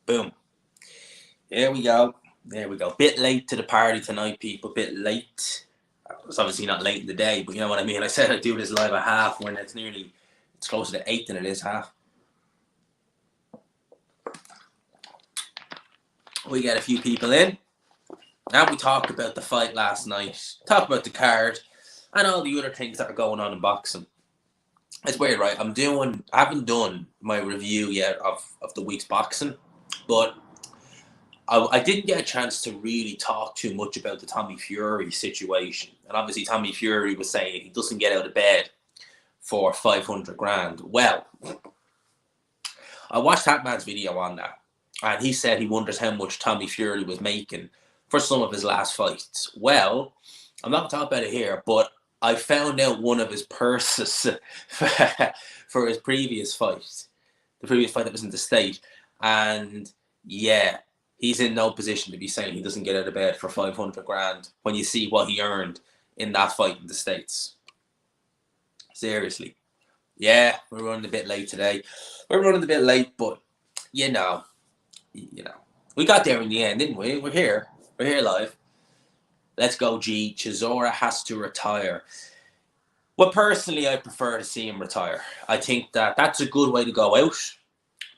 Boom. There we go. There we go. Bit late to the party tonight, people. Bit late. It's obviously not late in the day, but you know what I mean. I said I'd do this live at half when it's closer to 8 than it is half. We get a few people in. Now we talk about the fight last night. Talk about the card and all the other things that are going on in boxing. It's weird, right? I haven't done my review yet of the week's boxing, but I didn't get a chance to really talk too much about the Tommy Fury situation. And obviously Tommy Fury was saying he doesn't get out of bed for 500 grand. Well, I watched that man's video on that, and he said he wonders how much Tommy Fury was making for some of his last fights. Well, I'm not going to talk about it here, but I found out one of his purses for his previous fight. The previous fight that was in the state. And yeah, he's in no position to be saying he doesn't get out of bed for 500 grand when you see what he earned in that fight in the States. Seriously. Yeah, we're running a bit late today. We're running a bit late, but you know, we got there in the end, didn't we? We're here. We're here live. Let's go, G. Chisora has to retire. Well, personally, I prefer to see him retire. I think that's a good way to go out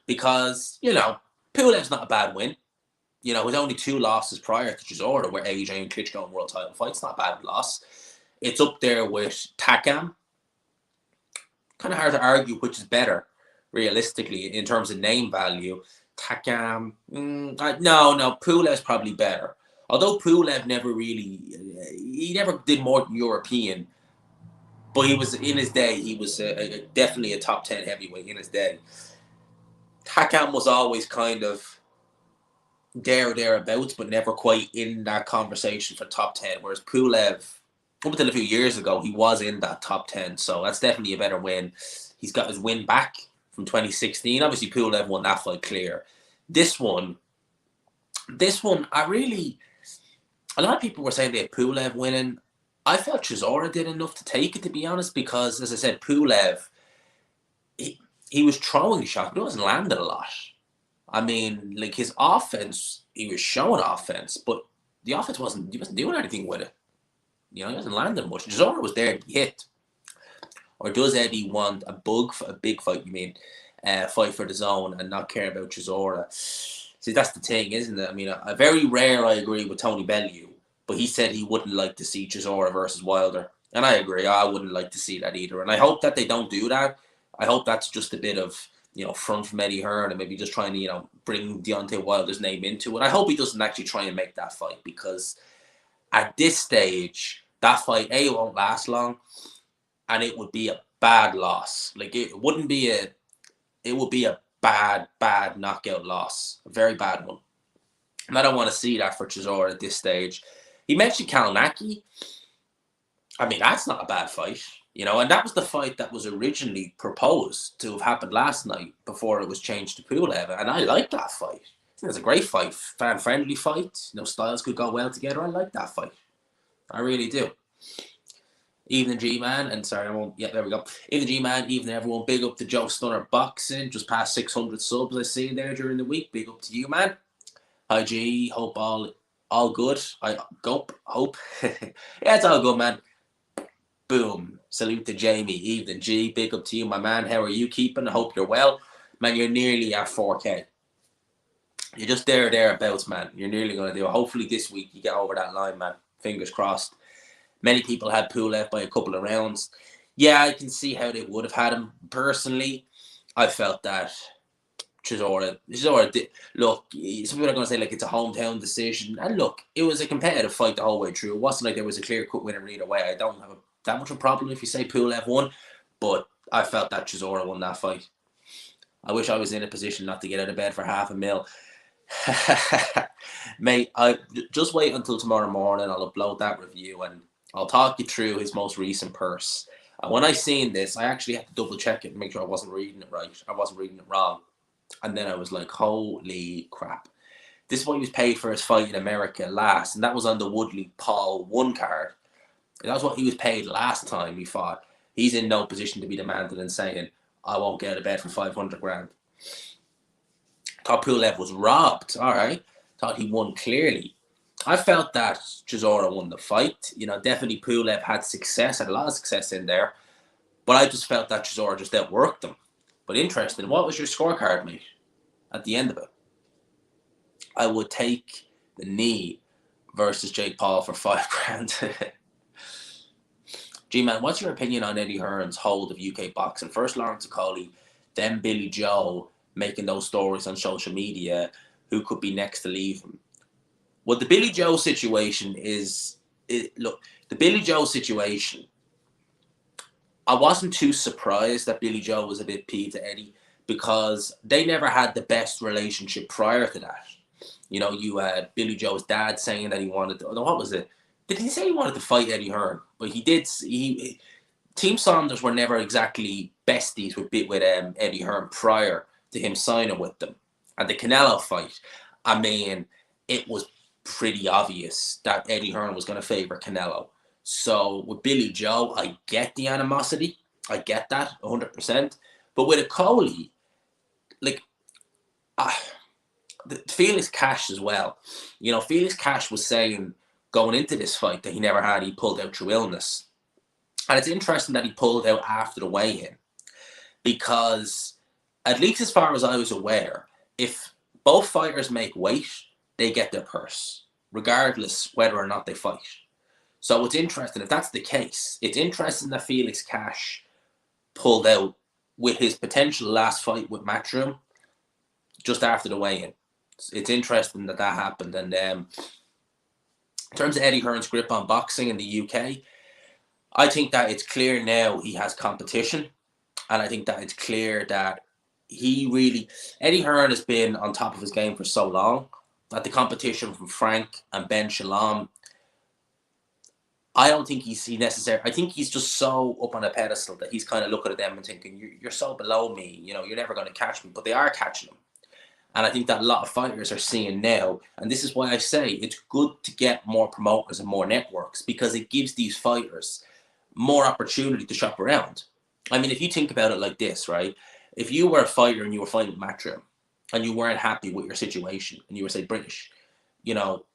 because, Pulev's not a bad win. His only 2 losses prior to Chisora were AJ and Klitschko in world title fights. Not a bad loss. It's up there with Takam. Kind of hard to argue which is better, realistically, in terms of name value. Takam, no, Pulev's probably better. Although Pulev never did more European, but he was, in his day, he was definitely a top 10 heavyweight in his day. Takam was always kind of thereabouts, but never quite in that conversation for top 10, whereas Pulev, up until a few years ago, he was in that top 10, so that's definitely a better win. He's got his win back from 2016. Obviously, Pulev won that fight clear. This one, a lot of people were saying they had Pulev winning. I felt Chisora did enough to take it, to be honest, because, as I said, Pulev, he was throwing shots, but he wasn't landing a lot. I mean, like, his offense, he was showing offense, but the offense he wasn't doing anything with it. He wasn't landing much. Chisora was there to be hit. Or does Eddie want a big fight, fight for the zone and not care about Chisora? See, that's the thing, isn't it? I mean, very rare I agree with Tony Bellew, but he said he wouldn't like to see Chisora versus Wilder. And I agree, I wouldn't like to see that either. And I hope that they don't do that. I hope that's just a bit of, front from Eddie Hearn and maybe just trying to, bring Deontay Wilder's name into it. I hope he doesn't actually try and make that fight, because at this stage, that fight, A, won't last long, and it would be a bad loss. Like, it would be a bad knockout loss. A very bad one. And I don't want to see that for Chisora at this stage. He mentioned Kalinaki. I mean, that's not a bad fight. And that was the fight that was originally proposed to have happened last night before it was changed to Pulev. And I like that fight. I think it's a great fight. Fan-friendly fight. Styles could go well together. I like that fight. I really do. Evening G-Man, and sorry, I won't, yeah, there we go. Evening G-Man, evening everyone. Big up to Joe Stunner Boxing, just past 600 subs I see there during the week. Big up to you, man. Hi, G, hope all good. Hope. Yeah, it's all good, man. Boom. Salute to Jamie. Evening G, big up to you, my man. How are you keeping? I hope you're well. Man, you're nearly at 4K. You're just thereabouts, man. You're nearly going to do it. Hopefully this week you get over that line, man. Fingers crossed. Many people had Pulev by a couple of rounds. Yeah, I can see how they would have had him. Personally, I felt that Chisora did. Look, some people are going to say, like, it's a hometown decision. And look, it was a competitive fight the whole way through. It wasn't like there was a clear-cut winner either way. I don't have that much of a problem if you say Pulev won, but I felt that Chisora won that fight. I wish I was in a position not to get out of bed for $500,000. Mate, I just wait until tomorrow morning. I'll upload that review and I'll talk you through his most recent purse. And when I seen this, I actually had to double check it and make sure I wasn't reading it right. I wasn't reading it wrong. And then I was like, holy crap. This is what he was paid for his fight in America last. And that was on the Woodley Paul 1 card. And that's what he was paid last time he fought. He's in no position to be demanding and saying, I won't get out of bed for 500 grand. Thought Pulev was robbed. All right. Thought he won clearly. I felt that Chisora won the fight. You know, definitely Pulev had success, had a lot of success in there. But I just felt that Chisora just outworked him. But interesting. What was your scorecard, mate, at the end of it? I would take the knee versus Jake Paul for $5,000. G-Man, what's your opinion on Eddie Hearn's hold of UK boxing? First Lawrence Okoli, then Billy Joe making those stories on social media. Who could be next to leave him? Well, the Billy Joe situation look, the Billy Joe situation, I wasn't too surprised that Billy Joe was a bit peeved at Eddie because they never had the best relationship prior to that. You know, you had Billy Joe's dad saying that he wanted to, what was it? Did he say he wanted to fight Eddie Hearn? But he did. Team Saunders were never exactly besties with Eddie Hearn prior to him signing with them. And the Canelo fight, I mean, it was pretty obvious that Eddie Hearn was going to favor Canelo. So with Billy Joe, I get the animosity. I get that 100%. But with Okoli, like, Felix Cash as well. You know, Felix Cash was saying going into this fight that he never had. He pulled out through illness. And it's interesting that he pulled out after the weigh-in because, at least as far as I was aware, if both fighters make weight, they get their purse, regardless whether or not they fight. So it's interesting. If that's the case, it's interesting that Felix Cash pulled out with his potential last fight with Matchroom just after the weigh-in. It's interesting that happened. And in terms of Eddie Hearn's grip on boxing in the UK, I think that it's clear now he has competition. And I think that it's clear that Eddie Hearn has been on top of his game for so long that the competition from Frank and Ben Shalom, I don't think he's necessary. I think he's just so up on a pedestal that he's kind of looking at them and thinking, you're so below me, you know, you're never going to catch me. But they are catching him. And I think that a lot of fighters are seeing now, and this is why I say it's good to get more promoters and more networks, because it gives these fighters more opportunity to shop around. I mean, if you think about it like this, right? If you were a fighter and you were fighting with Matchroom and you weren't happy with your situation and you were, say, British, you know,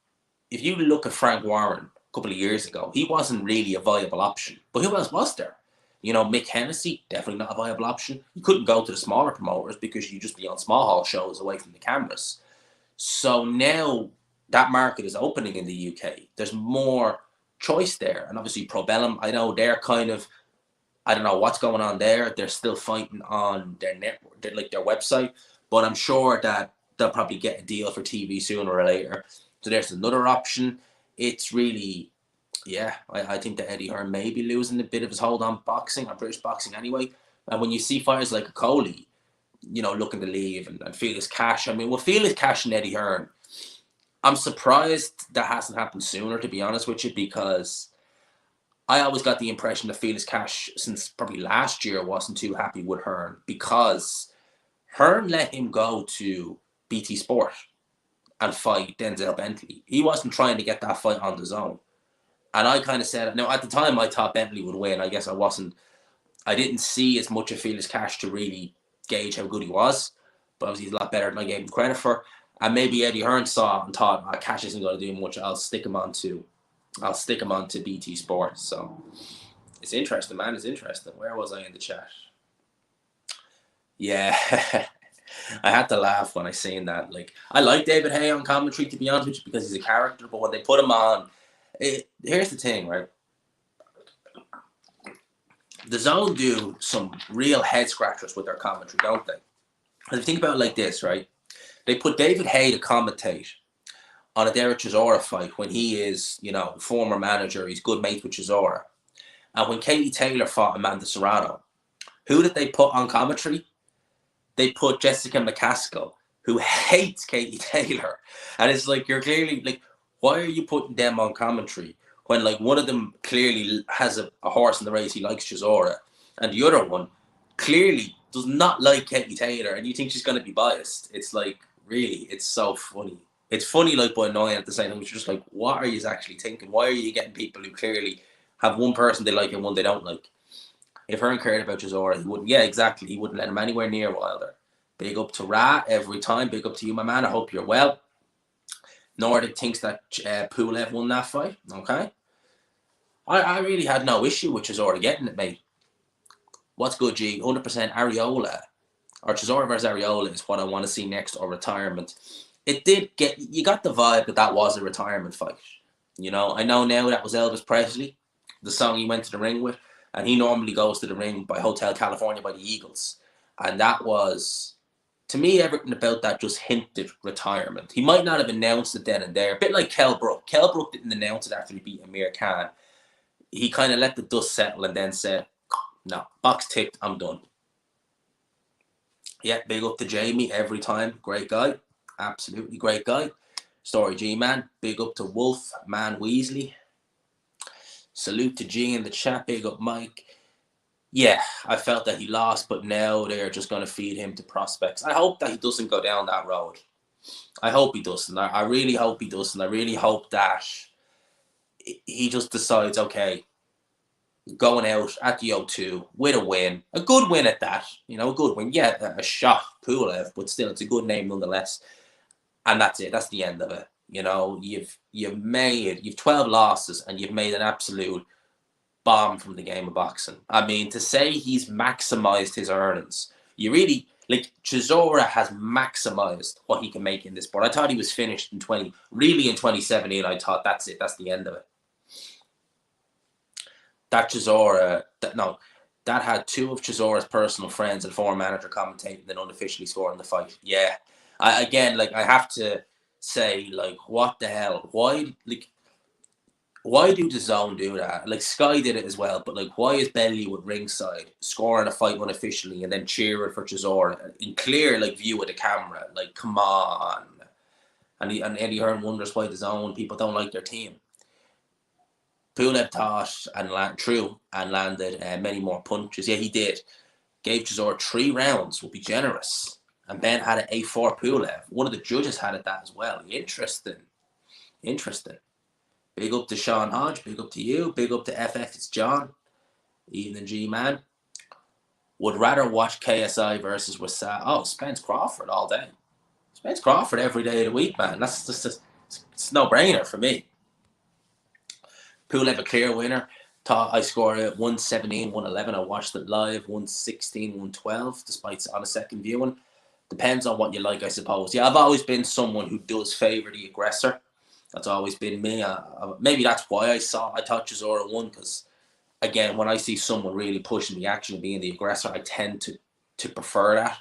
if you look at Frank Warren a couple of years ago, he wasn't really a viable option. But who else was there? You know, Mick Hennessy, definitely not a viable option. You couldn't go to the smaller promoters because you'd just be on small hall shows away from the cameras. So now that market is opening in the UK. There's more choice there. And obviously Probellum, I know they're kind of, I don't know what's going on there. They're still fighting on their network, their website. But I'm sure that they'll probably get a deal for TV sooner or later. So there's another option. It's really... yeah, I think that Eddie Hearn may be losing a bit of his hold on boxing, on British boxing anyway. And when you see fighters like Okoli, you know, looking to leave, and Felix Cash, I mean, well, Felix Cash and Eddie Hearn, I'm surprised that hasn't happened sooner, to be honest with you, because I always got the impression that Felix Cash, since probably last year, wasn't too happy with Hearn, because Hearn let him go to BT Sport and fight Denzel Bentley. He wasn't trying to get that fight on the zone. And I kind of said, no, at the time I thought Bentley would win. I guess I didn't see as much of Felix Cash to really gauge how good he was. But obviously he's a lot better than I gave him credit for. And maybe Eddie Hearn saw it and thought, Cash isn't going to do much. I'll stick him on to BT Sports. So it's interesting, man. It's interesting. Where was I in the chat? Yeah. I had to laugh when I seen that. Like, I like David Hay on commentary, to be honest with you, because he's a character. But when they put him on, here's the thing, right? The DAZN do some real head scratchers with their commentary, don't they? And if you think about it like this, right? They put David Hay to commentate on a Dereck Chisora fight when he is, you know, former manager, he's good mates with Chisora. And when Katie Taylor fought Amanda Serrano, who did they put on commentary? They put Jessica McCaskill, who hates Katie Taylor. And it's like, you're clearly, like, why are you putting them on commentary when, like, one of them clearly has a horse in the race, he likes Chisora, and the other one clearly does not like Katie Taylor, and you think she's going to be biased? It's like, really, it's so funny. It's funny, like, but annoying at the same time. You're just like, what are you actually thinking? Why are you getting people who clearly have one person they like and one they don't like? If Hearn cared about Chisora, he wouldn't. Yeah, exactly. He wouldn't let him anywhere near Wilder. Big up to Ra every time. Big up to you, my man. I hope you're well. Nordic thinks that Pulev won that fight. Okay. I really had no issue with Chisora getting it, mate. What's good, G? 100% Areola. Or Chisora versus Areola is what I want to see next, or retirement. It did get, you got the vibe that was a retirement fight. You know, I know now that was Elvis Presley, the song he went to the ring with, and he normally goes to the ring by Hotel California by the Eagles. And that was, to me, everything about that just hinted retirement. He might not have announced it then and there, a bit like Kell Brook. Kell Brook didn't announce it after he beat Amir Khan. He kind of let the dust settle and then said, no, box ticked, I'm done. Yeah, big up to Jamie every time. Great guy. Absolutely great guy. Story G, man. Big up to Wolf, Man Weasley. Salute to G in the chat. Big up Mike. Yeah, I felt that he lost, but now they're just going to feed him to prospects. I hope that he doesn't go down that road. I hope he doesn't. I really hope he doesn't. I really hope that he just decides, okay, going out at the O2 with a win, a good win at that, you know, a good win. Yeah, a shot Pulev, but still, it's a good name nonetheless. And that's it. That's the end of it. You know, you've 12 losses and you've made an absolute bomb from the game of boxing. I mean, to say he's maximized his earnings, you really, like, Chisora has maximized what he can make in this sport. I thought he was finished in 2017. I thought that's it. That's the end of it. That Chisora, that had two of Chisora's personal friends and former manager commentating and unofficially scoring the fight. Yeah. I have to say, like, what the hell? Why do DAZN do that? Like, Sky did it as well, but, like, why is Bellew ringside scoring a fight unofficially and then cheering for Chisora in clear, like, view of the camera? Like, come on. And Eddie Hearn wonders why DAZN people don't like their team. Pulev thought and landed many more punches. Yeah, he did. Gave Chisora 3 rounds, would be generous. And Ben had an A4 Pulev. One of the judges had it that as well. Interesting. Big up to Sean Hodge. Big up to you. Big up to FF. It's John. Evening G, man. Would rather watch KSI versus Wasa. Oh, Spence Crawford all day. Spence Crawford every day of the week, man. That's just it's no brainer for me. Pulev a clear winner. Thought I scored 117, 111. I watched it live. 116, 112, despite on a second viewing. Depends on what you like, I suppose. Yeah, I've always been someone who does favour the aggressor. That's always been me. Maybe that's why I thought Chisora won, because, again, when I see someone really pushing the action and being the aggressor, I tend to prefer that.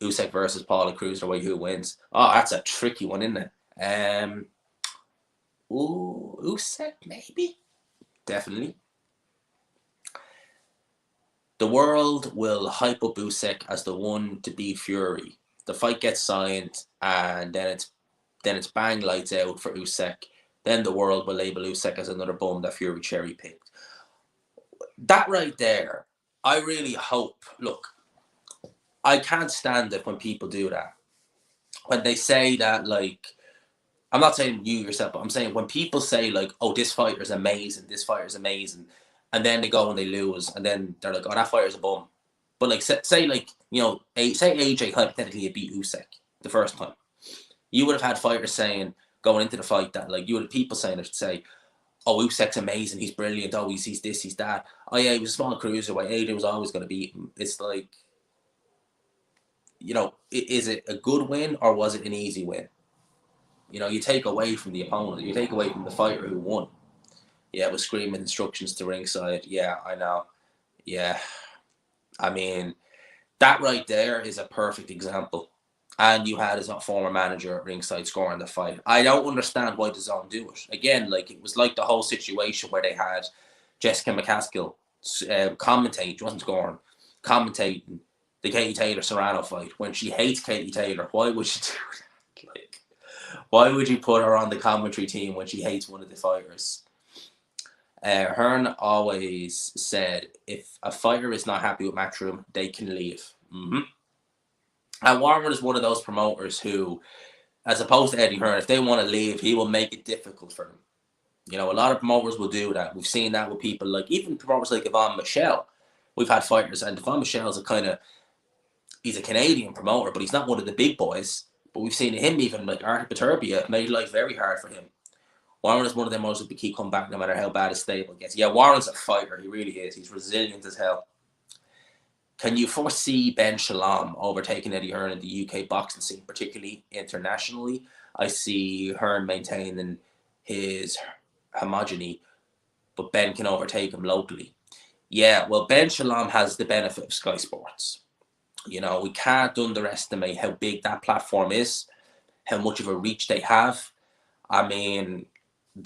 Usyk versus Paul Cruiserweight, who wins? Oh, that's a tricky one, isn't it? Usyk, maybe? Definitely. The world will hype up Usyk as the one to beat Fury. The fight gets signed, and then it's bang lights out for Usyk. Then the world will label Usyk as another bum that Fury cherry picked. That right there, I really hope. Look, I can't stand it when people do that. When they say that, like, I'm not saying you yourself, but I'm saying when people say, like, oh, this fighter's amazing, and then they go and they lose, and then they're like, oh, that fighter's a bum. But, like, say like, you know, say AJ hypothetically beat Usyk the first time. You would have had fighters saying, going into the fight, that, like, you would have people saying, I should say, oh, Usyk's amazing, he's brilliant, oh, he's this, he's that. Oh, yeah, he was a small cruiserweight, AJ was always going to beat him. It's like, you know, is it a good win or was it an easy win? You know, you take away from the opponent. You take away from the fighter who won. Yeah, with screaming instructions to ringside. Yeah, I know. Yeah. I mean, that right there is a perfect example. And you had his former manager at ringside scoring the fight. I don't understand why DAZN do it. Again, like, it was like the whole situation where they had Jessica McCaskill commentate, wasn't scoring, commentating the Katie Taylor-Serrano fight. When she hates Katie Taylor, why would she do that? Like, why would you put her on the commentary team when she hates one of the fighters? Hearn always said, if a fighter is not happy with Matchroom, they can leave. And Warren is one of those promoters who, as opposed to Eddie Hearn, if they want to leave, he will make it difficult for them. You know, a lot of promoters will do that. We've seen that with people like, even promoters like Yvonne Michelle. We've had fighters, and Yvonne Michelle's a kind of, he's a Canadian promoter, but he's not one of the big boys. But we've seen him, even like Arthur Baturbia, made life very hard for him. Warren is one of them ones that keep coming back no matter how bad his stable gets. Yeah, Warren's a fighter. He really is. He's resilient as hell. Can you foresee Ben Shalom overtaking Eddie Hearn in the UK boxing scene, particularly internationally? I see Hearn maintaining his homogeny, but Ben can overtake him locally. Yeah, well, Ben Shalom has the benefit of Sky Sports. You know, we can't underestimate how big that platform is, how much of a reach they have. I mean,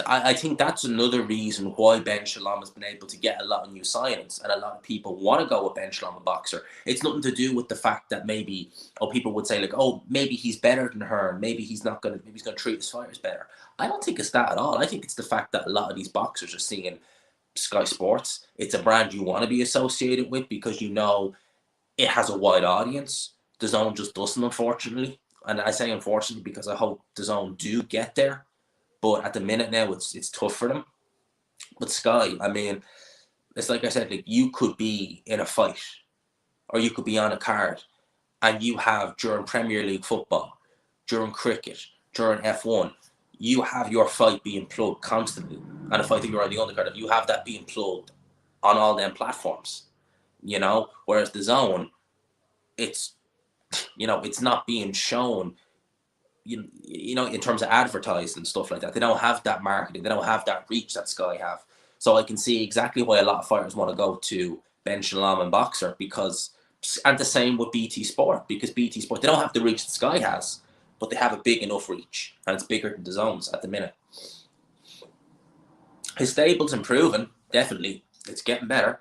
I think that's another reason why Ben Shalom has been able to get a lot of new signings, and a lot of people want to go with Ben Shalom, a boxer. It's nothing to do with the fact that maybe, people would say like, oh, maybe he's better than her, maybe he's not gonna, maybe he's gonna treat his fighters better. I don't think it's that at all. I think it's the fact that a lot of these boxers are seeing Sky Sports. It's a brand you want to be associated with because you know it has a wide audience. DAZN just doesn't, unfortunately. And I say unfortunately because I hope DAZN do get there. But at the minute now, it's tough for them. But Sky, I mean, it's like I said, like you could be in a fight, or you could be on a card, and you have during Premier League football, during cricket, during F1, you have your fight being plugged constantly, and a fight that you're on the undercard of, you have that being plugged on all them platforms, you know. Whereas DAZN, it's, you know, it's not being shown. You know, in terms of advertising and stuff like that, they don't have that marketing, they don't have that reach that Sky have. So I can see exactly why a lot of fighters want to go to Ben Shalom and Boxer, because, and the same with BT Sport, because BT Sport, they don't have the reach that Sky has, but they have a big enough reach, and it's bigger than DAZN's at the minute. His stable's improving, definitely. It's getting better.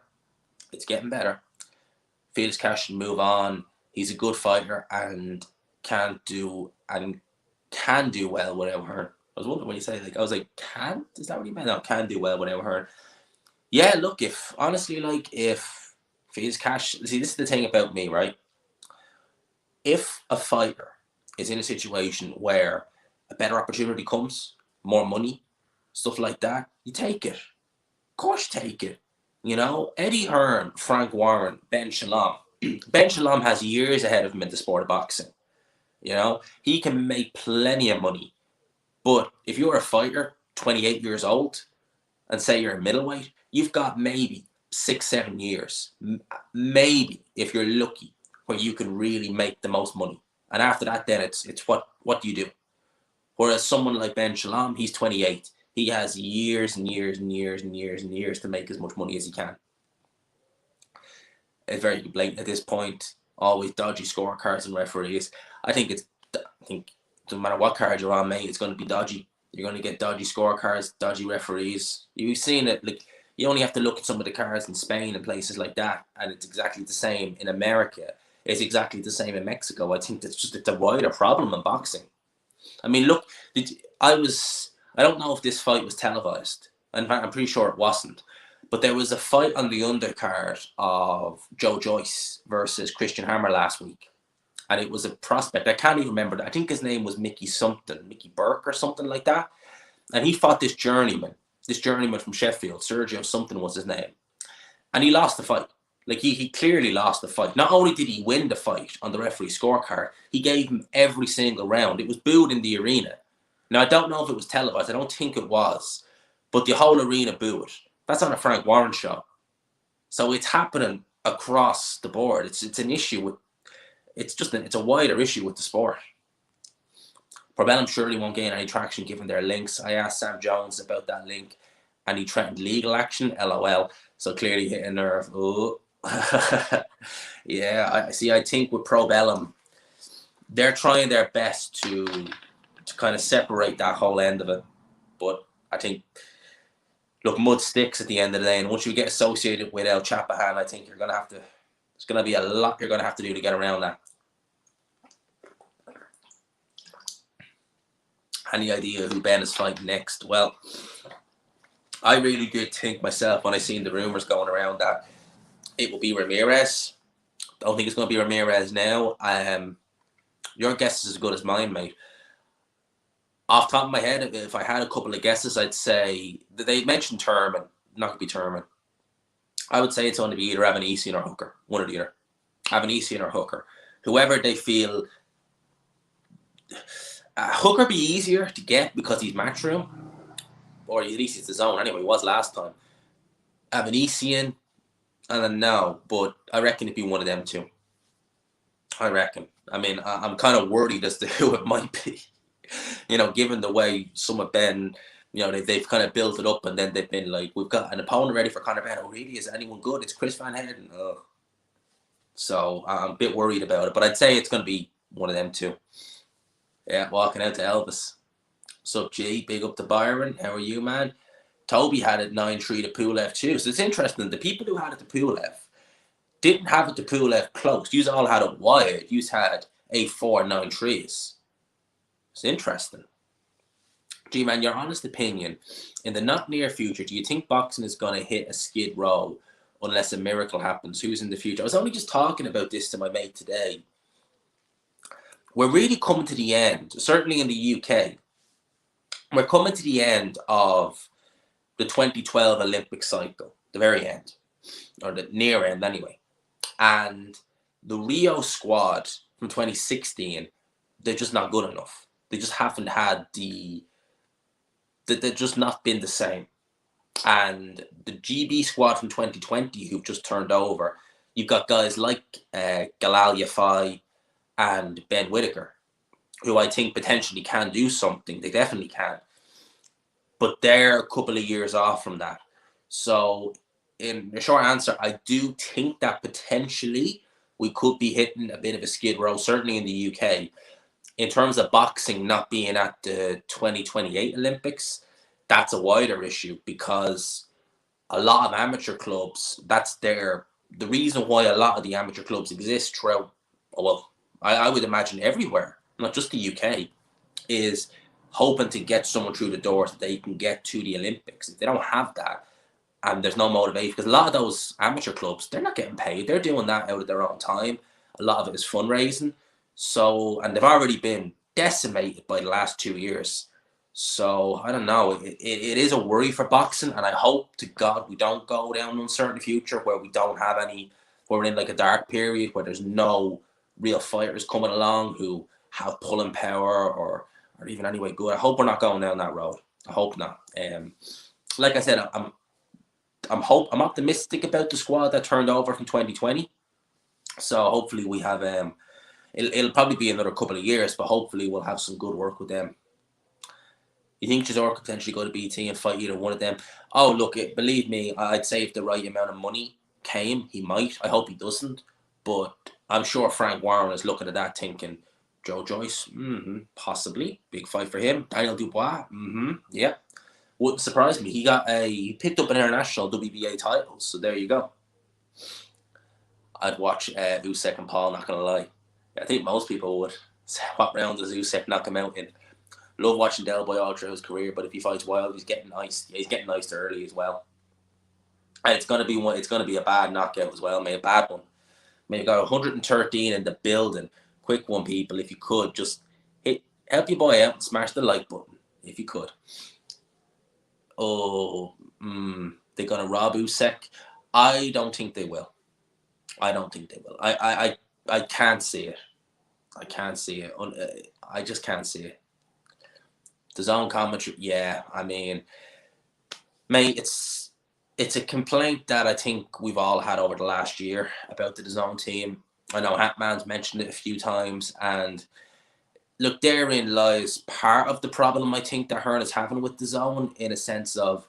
It's getting better. Felix Cash can move on. He's a good fighter and can do well without Hearn. I was wondering when you say, like, I was like, is that what you meant? No, can do well without Hearn. Yeah, look, if Felix Cash, see, this is the thing about me, right? If a fighter is in a situation where a better opportunity comes, more money, stuff like that, you take it. Of course you take it. You know, Eddie Hearn, Frank Warren, Ben Shalom. Ben Shalom has years ahead of him in the sport of boxing. You know, he can make plenty of money. But if you're a fighter, 28 years old, and say you're a middleweight, you've got maybe 6-7 years, maybe, if you're lucky, where you can really make the most money. And after that, then it's what do you do? Whereas someone like Ben Shalom, he's 28. He has years and years and years and years and years to make as much money as he can. It's very blatant at this point. Always dodgy scorecards and referees. I think no matter what card you're on, mate, it's going to be dodgy. You're going to get dodgy scorecards, dodgy referees. You've seen it. Like, you only have to look at some of the cards in Spain and places like that, and it's exactly the same in America. It's exactly the same in Mexico. I think it's a wider problem in boxing. I mean, look, I don't know if this fight was televised. In fact, I'm pretty sure it wasn't. But there was a fight on the undercard of Joe Joyce versus Christian Hammer last week. And it was a prospect. I can't even remember that. I think his name was Mickey Burke or something like that. And he fought this journeyman from Sheffield. Sergio something was his name. And he lost the fight. Like, he clearly lost the fight. Not only did he win the fight on the referee scorecard, he gave him every single round. It was booed in the arena. Now, I don't know if it was televised. I don't think it was. But the whole arena booed. That's on a Frank Warren show. So it's happening across the board. It's an issue with, it's a wider issue with the sport. Probellum surely won't gain any traction given their links. I asked Sam Jones about that link, and he threatened legal action. LOL. So clearly hit a nerve. Oh. Yeah, I think with Probellum, they're trying their best to kind of separate that whole end of it. But I think, look, mud sticks at the end of the day, and once you get associated with El Chapahan, I think there's going to be a lot you're going to have to do to get around that. Any idea who Ben is fighting next? Well, I really did think myself when I seen the rumors going around that it will be Ramirez. I don't think it's going to be Ramirez now. Your guess is as good as mine, mate. Off the top of my head, if I had a couple of guesses, I'd say they mentioned Turman. Not going to be Turman. I would say it's going to be either Avanesian or Hooker. One or the other. Avanesian or Hooker. whoever they feel. Hooker be easier to get because he's Matchroom, or at least it's his own anyway. He was last time. Avanesian, I don't know, but I reckon it'd be one of them two. I reckon. I mean, I'm kind of worried as to who it might be. Given the way some have been, they've kind of built it up, and then they've been like, we've got an opponent ready for Conor Benn. Oh, really? Is anyone good? It's Chris Van Heerden. Ugh. So I'm a bit worried about it, but I'd say it's going to be one of them two. Yeah, walking out to Elvis. Sup, G? Big up to Byron. How are you, man? Toby had it 9-3 to Pulev too. So it's interesting. The people who had it to Pulev didn't have it to Pulev close. You all had it wide. You had 8-4, 9-3s. It's interesting. G-Man, your honest opinion, in the not near future, do you think boxing is going to hit a skid row unless a miracle happens? Who's in the future? I was only just talking about this to my mate today. We're really coming to the end, certainly in the UK. We're coming to the end of the 2012 Olympic cycle, the very end, or the near end anyway. And the Rio squad from 2016, they're just not good enough. They just haven't had they've just not been the same. And the GB squad from 2020 who've just turned over, you've got guys like Galal Yafai and Ben Whittaker, who I think potentially can do something. They definitely can. But they're a couple of years off from that. So in a short answer, I do think that potentially we could be hitting a bit of a skid row, certainly in the UK. In terms of boxing not being at the 2028 Olympics, that's a wider issue because a lot of amateur clubs, the reason why a lot of the amateur clubs exist throughout, well, I would imagine everywhere, not just the UK, is hoping to get someone through the door so they can get to the Olympics. If they don't have that, and there's no motivation, because a lot of those amateur clubs, they're not getting paid. They're doing that out of their own time. A lot of it is fundraising. So, and they've already been decimated by the last 2 years. So, I don't know. It is a worry for boxing, and I hope to God we don't go down an uncertain future where we don't have any, where we're in like a dark period where there's no real fighters coming along who have pulling power or even anyway good. I hope we're not going down that road. I hope not. Like I said, I'm optimistic about the squad that turned over from 2020. So hopefully we have it'll probably be another couple of years, but hopefully we'll have some good work with them. You think Chisora could potentially go to BT and fight either one of them? Oh, look, believe me, I'd say if the right amount of money came, he might. I hope he doesn't. But I'm sure Frank Warren is looking at that thinking, Joe Joyce, possibly. Big fight for him. Daniel Dubois, yeah. Wouldn't surprise me. He picked up an international WBA title, so there you go. I'd watch Usyk and Paul, not going to lie. I think most people would. What round does Usyk knock him out in? Love watching Del Boy all through his career, but if he fights wild, he's getting nice. Yeah, he's getting nice early as well. And it's going to be a bad knockout as well, mate. A bad one. Maybe got 113 in the building. Quick one, people. If you could, just help your boy out and smash the like button. If you could. Oh, they're going to rob Usyk. I don't think they will. I can't see it. I can't see it. I just can't see it. The DAZN commentary, yeah. I mean, mate, it's a complaint that I think we've all had over the last year about the DAZN team. I know Hatman's mentioned it a few times, and look, therein lies part of the problem I think that Hearn is having with the DAZN, in a sense of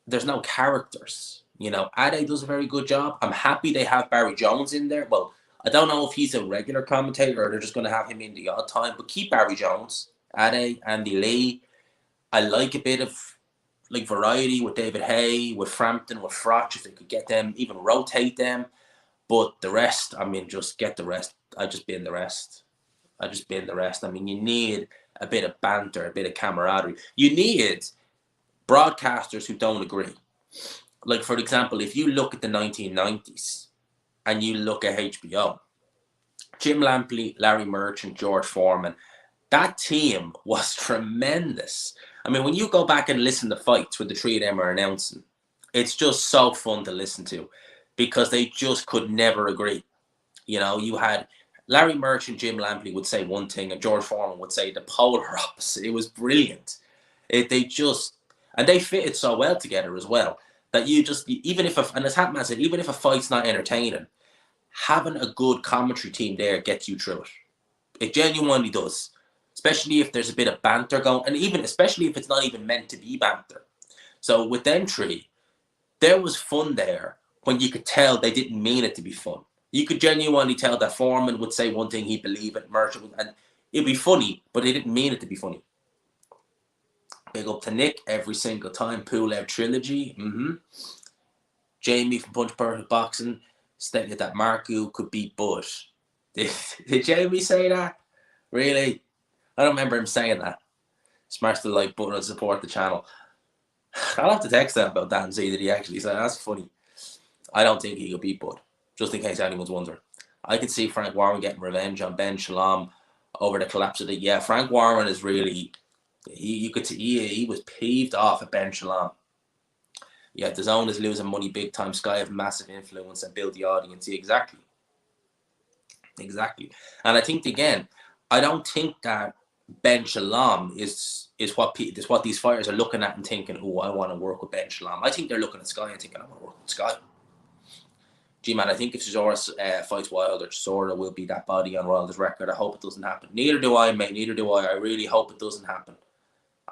there's no characters. Ade does a very good job. I'm happy they have Barry Jones in there. Well, I don't know if he's a regular commentator or they're just going to have him in the odd time, but keep Barry Jones, Ade, Andy Lee. I like a bit of like variety with David Hay, with Frampton, with Frotch, if they could get them, even rotate them. But the rest, I mean, just get the rest. I just bin the rest. I mean, you need a bit of banter, a bit of camaraderie. You need broadcasters who don't agree. Like, for example, if you look at the 1990s and you look at HBO, Jim Lampley, Larry Merchant, George Foreman, that team was tremendous. I mean, when you go back and listen to fights where the three of them are announcing, it's just so fun to listen to because they just could never agree. You know, you had Larry Murch and Jim Lampley would say one thing, and George Foreman would say the polar opposite. It was brilliant. They just, and they fitted so well together as well, that you just, even if and as Hatman said, even if a fight's not entertaining, having a good commentary team there gets you through it. It genuinely does, especially if there's a bit of banter going, and even especially if it's not even meant to be banter. So with them three, there was fun there when you could tell they didn't mean it to be fun. You could genuinely tell that Foreman would say one thing, he'd believe it, Merchant would, and it'd be funny, but they didn't mean it to be funny. Big up to Nick every single time. Pulev trilogy. Jamie from Punch Perfect Boxing stated that Marcu could beat Bud. Did Jamie say that? Really? I don't remember him saying that. Smash the like button and support the channel. I'll have to text him about that and see that he actually said that's funny. I don't think he could beat Bud, just in case anyone's wondering. I could see Frank Warren getting revenge on Ben Shalom over the collapse of the. Yeah, Frank Warren is really. You could see he was peeved off at Ben Shalom. Yeah, DAZN is losing money big time. Sky have massive influence and build the audience. Yeah, exactly. And I think again, I don't think that Ben Shalom is what these fighters are looking at and thinking, oh, I want to work with Ben Shalom. I think they're looking at Sky and thinking, I want to work with Sky. G-Man, I think if Chisora fights Wilder, Chisora will be that body on Wilder's record. I hope it doesn't happen. Neither do I, mate. Neither do I. I really hope it doesn't happen.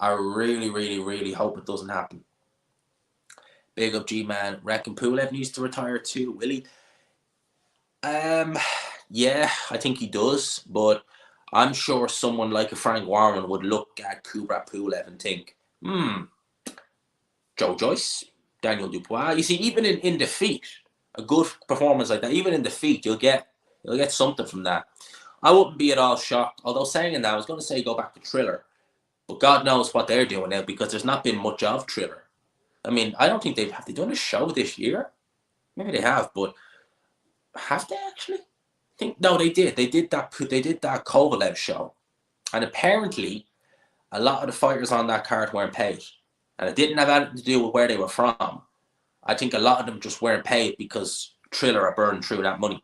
I really, really, really hope it doesn't happen. Big up, G-Man. Reckon Pulev needs to retire too, will he? Yeah, I think he does, but I'm sure someone like a Frank Warren would look at Kubrat Pulev and think, Joe Joyce, Daniel Dubois. You see, even in defeat, a good performance like that, even in defeat, you'll get something from that. I wouldn't be at all shocked. Although saying that, I was going to say go back to Triller, but God knows what they're doing now because there's not been much of Triller. I mean, I don't think they've done a show this year. Maybe they have, but have they actually? No, they did. They did that Kovalev show, and apparently, a lot of the fighters on that card weren't paid, and it didn't have anything to do with where they were from. I think a lot of them just weren't paid because Triller are burning through that money.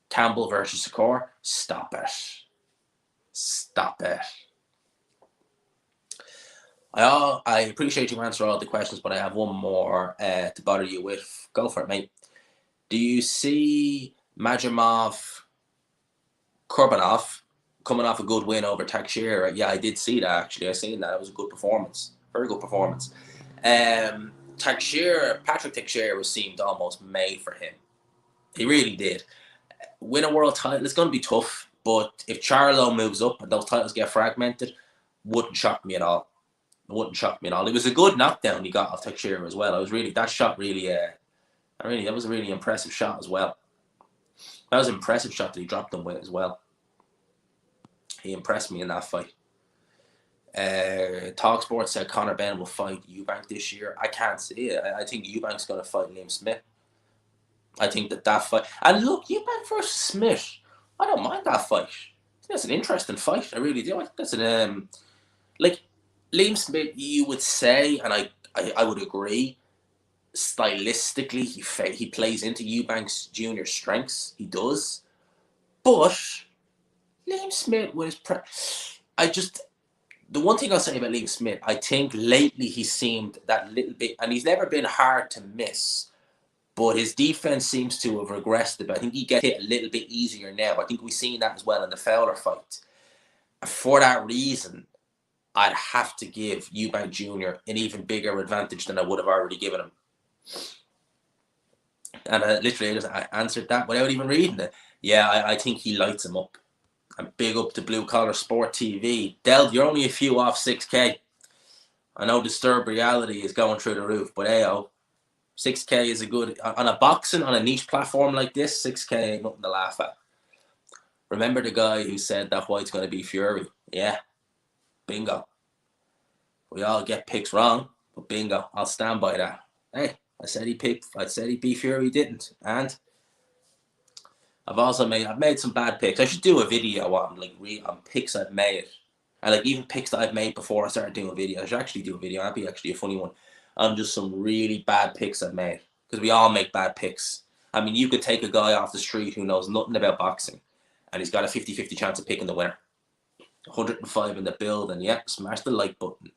Campbell versus Secor, stop it. I appreciate you answering all the questions, but I have one more to bother you with. Go for it, mate. Do you see Majamov Kurbanov coming off a good win over Teixeira? Yeah, I did see that actually. I seen that. It was a good performance. Very good performance. Patrick Teixeira seemed almost made for him. He really did. Win a world title, it's going to be tough, but if Charlo moves up and those titles get fragmented, wouldn't shock me at all. It wouldn't shock me at all. It was a good knockdown he got off Teixeira as well. That was a really impressive shot as well. That was an impressive shot that he dropped him with as well. He impressed me in that fight. Talksport said Conor Benn will fight Eubank this year. I can't see it. I think Eubank's going to fight Liam Smith. I think that fight. And look, Eubank versus Smith. I don't mind that fight. That's an interesting fight. I really do. I think that's an like Liam Smith. You would say, and I would agree. Stylistically, he plays into Eubank's junior strengths. He does, but Liam Smith was. The one thing I'll say about Liam Smith, I think lately he seemed that little bit, and he's never been hard to miss, but his defense seems to have regressed a bit. I think he gets hit a little bit easier now. I think we've seen that as well in the Fowler fight. For that reason, I'd have to give Eubank Jr. an even bigger advantage than I would have already given him. And I answered that without even reading it. Yeah, I think he lights him up. And big up to Blue Collar Sport TV. Del, you're only a few off 6K. I know Disturbed Reality is going through the roof, but 6K is a good... On a niche platform like this, 6K ain't nothing to laugh at. Remember the guy who said that White's going to be Fury? Yeah. Bingo. We all get picks wrong, but bingo. I'll stand by that. Hey, I said he beat Fury, he didn't. And I've made some bad picks. I should do a video on picks I've made. And even picks that I've made before I started doing a video. I should actually do a video. That'd be actually a funny one. On just some really bad picks I've made. Because we all make bad picks. I mean, you could take a guy off the street who knows nothing about boxing, and he's got a 50-50 chance of picking the winner. 105 in the build, and smash the like button.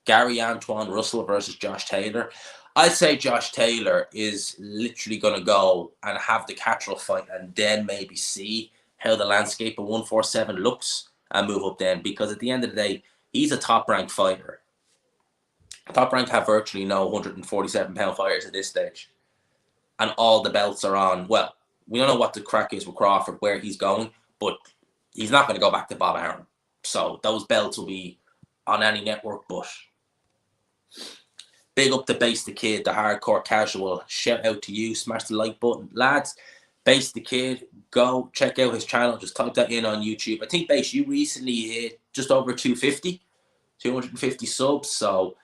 Gary Antoine Russell versus Josh Taylor. I'd say Josh Taylor is literally going to go and have the catch-up fight and then maybe see how the landscape of 147 looks and move up then, because at the end of the day, he's a top-ranked fighter. Top-ranked have virtually no 147-pound fighters at this stage. And all the belts are on. Well, we don't know what the crack is with Crawford, where he's going, but he's not going to go back to Bob Hearn. So those belts will be on any network, but big up to Base the Kid, the hardcore casual. Shout out to you. Smash the like button. Lads, Base the Kid, go check out his channel. Just type that in on YouTube. I think, Base, you recently hit just over 250 subs. So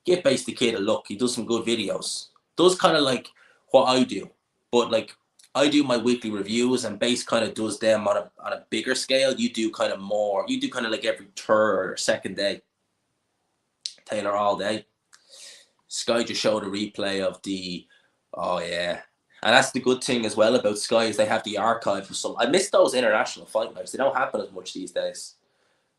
give Base the Kid a look. He does some good videos. Does kind of like what I do. But like, I do my weekly reviews and Base kind of does them on a bigger scale. You do kind of more. You do kind of like every third or second day. Taylor all day. Sky just showed a replay of the, oh yeah. And that's the good thing as well about Sky is they have the archive of some. I miss those international fight nights. They don't happen as much these days.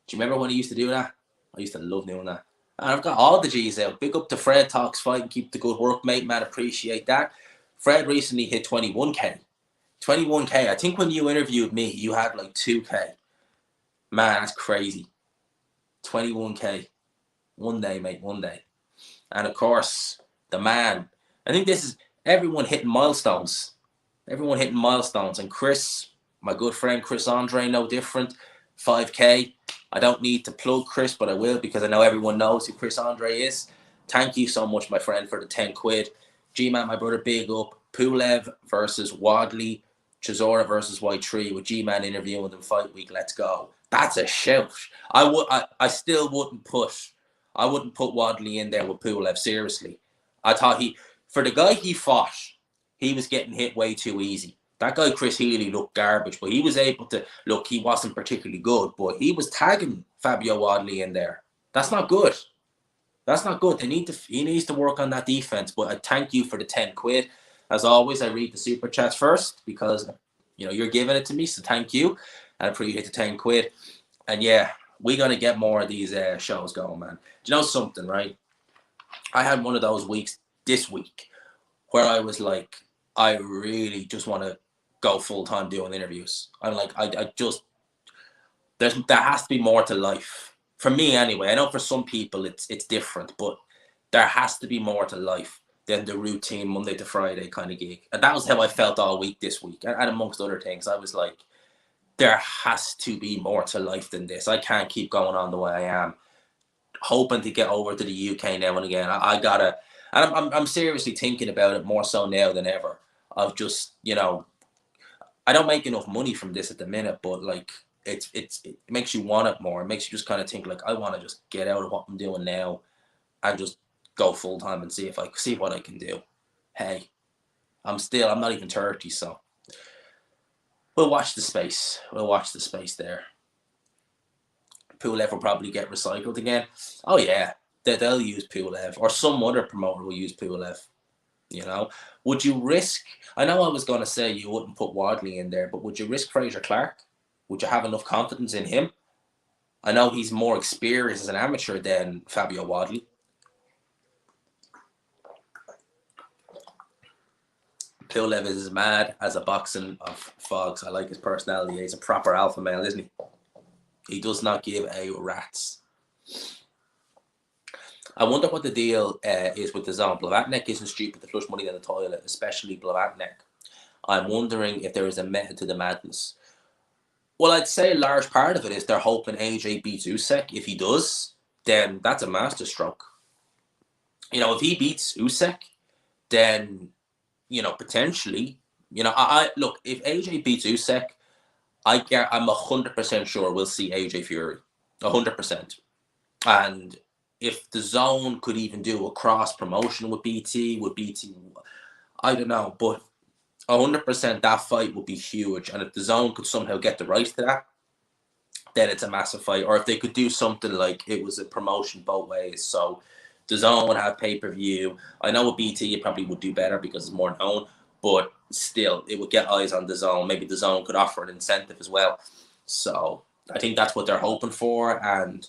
Do you remember when he used to do that? I used to love doing that. And I've got all the G's out. Big up to Fred Talks Fight and keep the good work, mate, man. Appreciate that. Fred recently hit 21K. 21K. I think when you interviewed me, you had like 2K. Man, that's crazy. 21K. One day, mate, one day. And of course, the man. I think this is everyone hitting milestones. Everyone hitting milestones. And Chris, my good friend Chris Andre, no different. 5K. I don't need to plug Chris, but I will because I know everyone knows who Chris Andre is. Thank you so much, my friend, for the 10 quid. G-Man, my brother, big up. Pulev versus Wadley. Chisora versus Y3 with G-Man interviewing them fight week. Let's go. That's a shout. I still wouldn't put Wadley in there with Pulev, seriously. I thought for the guy he fought, he was getting hit way too easy. That guy, Chris Healy, looked garbage, but he was able to, look, he wasn't particularly good, but he was tagging Fabio Wadley in there. That's not good. That's not good. He needs to work on that defense, but I thank you for the 10 quid. As always, I read the super chats first because, you're giving it to me, so thank you. I appreciate the 10 quid. And yeah, we're going to get more of these shows going, man. Do you know something, right? I had one of those weeks this week where I was like, I really just want to go full-time doing interviews. I'm like, there has to be more to life. For me, anyway. I know for some people it's different, but there has to be more to life than the routine Monday to Friday kind of gig. And that was how I felt all week this week. And amongst other things, I was like, there has to be more to life than this. I can't keep going on the way I am. Hoping to get over to the UK now and again. I gotta, and I'm seriously thinking about it more so now than ever. Of just, I don't make enough money from this at the minute, but like it makes you want it more. It makes you just kind of think like I want to just get out of what I'm doing now and just go full time and see what I can do. Hey, I'm not even 30, so we'll watch the space. We'll watch the space there. Pulev will probably get recycled again. Oh yeah, they'll use Pulev, or some other promoter will use Pulev. Would you risk? I know I was going to say you wouldn't put Wadley in there, but would you risk Fraser Clark? Would you have enough confidence in him? I know he's more experienced as an amateur than Fabio Wadley. Pulev is as mad as a boxing of fogs. I like his personality. He's a proper alpha male, isn't he? He does not give a rat's. I wonder what the deal is with the DAZN. Blavatnik isn't stupid to flush money down the toilet, especially Blavatnik. I'm wondering if there is a method to the madness. Well, I'd say a large part of it is they're hoping AJ beats Usyk. If he does, then that's a masterstroke. If he beats Usyk, then, potentially, I look, if AJ beats Usyk, I'm 100% sure we'll see AJ Fury. 100%. And if the DAZN could even do a cross promotion with BT, I don't know, but 100% that fight would be huge. And if the DAZN could somehow get the rights to that, then it's a massive fight. Or if they could do something like it was a promotion both ways. So the DAZN would have pay-per-view. I know with BT it probably would do better because it's more known. but still, it would get eyes on DAZN. Maybe DAZN could offer an incentive as well. So I think that's what they're hoping for. And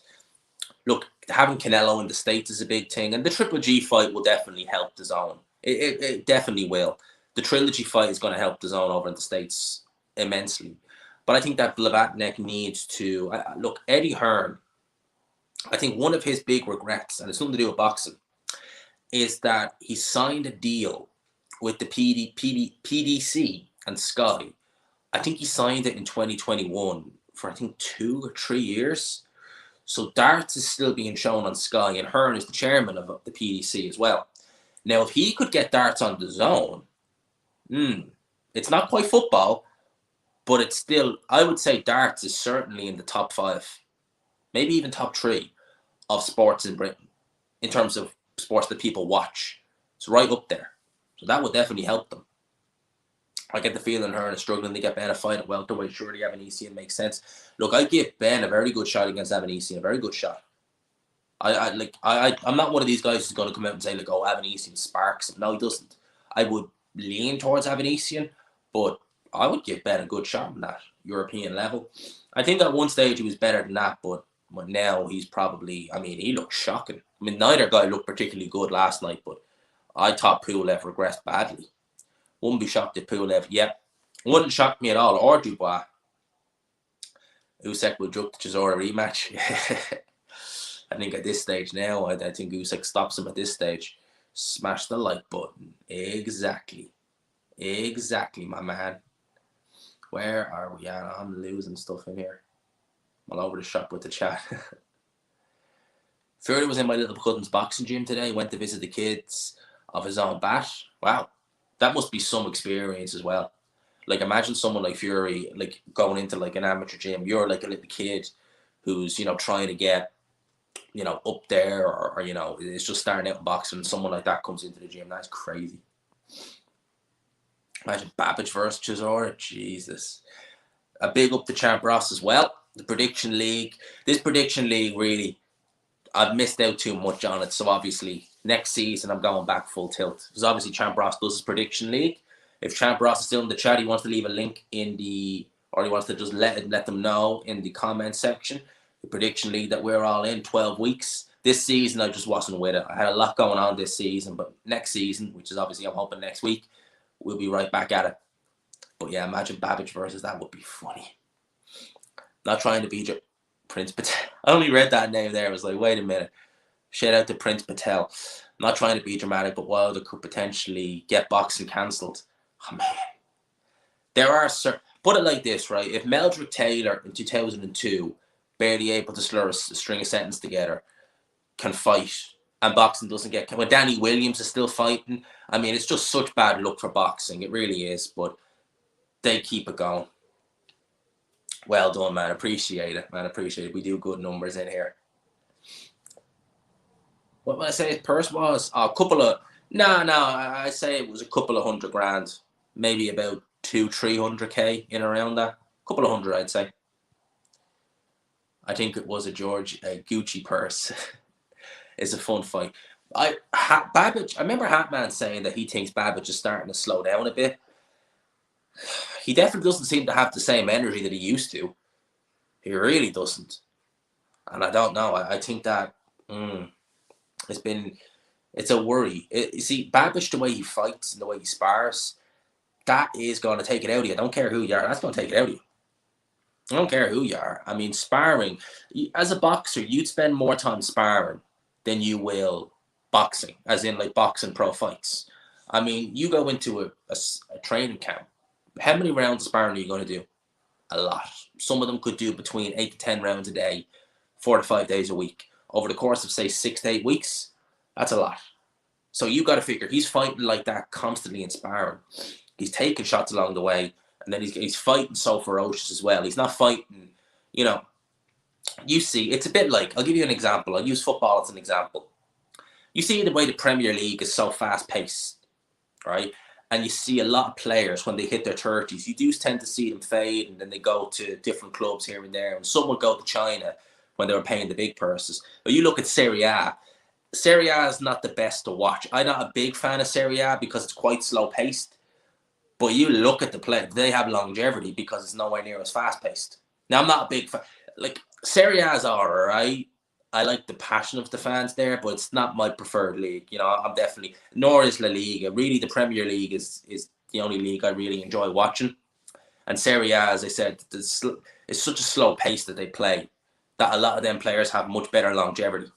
look, having Canelo in the States is a big thing, and the Triple G fight will definitely help DAZN. It definitely will. The trilogy fight is going to help DAZN over in the States immensely. But I think that Blavatnik needs to look. Eddie Hearn, I think one of his big regrets, and it's nothing to do with boxing, is that he signed a deal with the PDC and Sky. I think he signed it in 2021 for I think 2 or 3 years. So darts is still being shown on Sky, and Hearn is the chairman of the PDC as well. Now, if he could get darts on DAZN, it's not quite football, but it's still, I would say darts is certainly in the top 5, maybe even top 3 of sports in Britain, in terms of sports that people watch. It's right up there. So that would definitely help them. I get the feeling Hearn is struggling to get Ben a fight at welterweight. Surely Avanesian makes sense. Look, I give Ben a very good shot against Avanesian, a very good shot. I'm not one of these guys who's going to come out and say, like, oh, Avanesian sparks him. No, he doesn't. I would lean towards Avanesian, but I would give Ben a good shot on that European level. I think at one stage he was better than that, but now he's probably, I mean, he looks shocking. I mean, neither guy looked particularly good last night, but I thought Pulev regressed badly. Wouldn't be shocked if Pulev, wouldn't shock me at all, or Dubois. Usyk will drop the Chisora rematch. I think at this stage now, I think Usyk stops him at this stage. Smash the like button. Exactly, my man. Where are we at? I'm losing stuff in here. I'm all over the shop with the chat. Fury was in my little cousin's boxing gym today. Went to visit the kids of his own bat. Wow. That must be some experience as well. Like, imagine someone like Fury, like, going into, like, an amateur gym. You're, like, a little kid who's, trying to get, up there or is just starting out in boxing, and someone like that comes into the gym. That's crazy. Imagine Babbage versus Chisora. Jesus. A big up to Champ Ross as well. The Prediction League. This Prediction League, really, I've missed out too much on it. So, obviously, next season, I'm going back full tilt. Because, obviously, Champ Ross does his Prediction League. If Champ Ross is still in the chat, he wants to leave a link in the, or he wants to just let them know in the comment section. The Prediction League that we're all in, 12 weeks. This season, I just wasn't with it. I had a lot going on this season, but next season, which is obviously I'm hoping next week, we'll be right back at it. But yeah, imagine Babbage versus, that would be funny. Not trying to be Prince Patel. I only read that name there. I was like, wait a minute. Shout out to Prince Patel. I'm not trying to be dramatic, but Wilder could potentially get boxing cancelled. Oh, man. There are certain... Put it like this, right? If Meldrick Taylor in 2002, barely able to slur a string of sentences together, can fight, and boxing doesn't get... When Danny Williams is still fighting, I mean, it's just such bad luck for boxing. It really is, but they keep it going. Well done, man. Appreciate it, man. Appreciate it. We do good numbers in here. What would I say his purse was? A couple of... No, I say it was a couple of $100,000. Maybe about 200-300K in around that. A couple of hundred, I'd say. I think it was a Gucci purse. It's a fun fight. Babbage, I remember Hatman saying that he thinks Babbage is starting to slow down a bit. He definitely doesn't seem to have the same energy that he used to. He really doesn't. And I don't know. I think that it's a worry. You see, Babbage, the way he fights and the way he spars, that is going to take it out of you. I don't care who you are. That's going to take it out of you. I don't care who you are. I mean, sparring, as a boxer, you'd spend more time sparring than you will boxing, as in like boxing pro fights. I mean, you go into a training camp. How many rounds of sparring are you going to do? A lot. Some of them could do between 8 to 10 rounds a day, 4 to 5 days a week. Over the course of, say, 6 to 8 weeks, that's a lot. So you got to figure, he's fighting like that constantly in sparring. He's taking shots along the way, and then he's fighting so ferocious as well. He's not fighting, you see, it's a bit like, I'll give you an example. I'll use football as an example. You see the way the Premier League is so fast-paced, right? And you see a lot of players, when they hit their 30s, you do tend to see them fade, and then they go to different clubs here and there. And some would go to China when they were paying the big purses. But you look at Serie A. Serie A is not the best to watch. I'm not a big fan of Serie A because it's quite slow-paced. But you look at the play, they have longevity because it's nowhere near as fast paced. Now, I'm not a big fan. Like, Serie A's are alright. I like the passion of the fans there, but it's not my preferred league. You know, I'm definitely, nor is La Liga. Really, the Premier League is the only league I really enjoy watching. And Serie A, as I said, it's such a slow pace that they play that a lot of them players have much better longevity.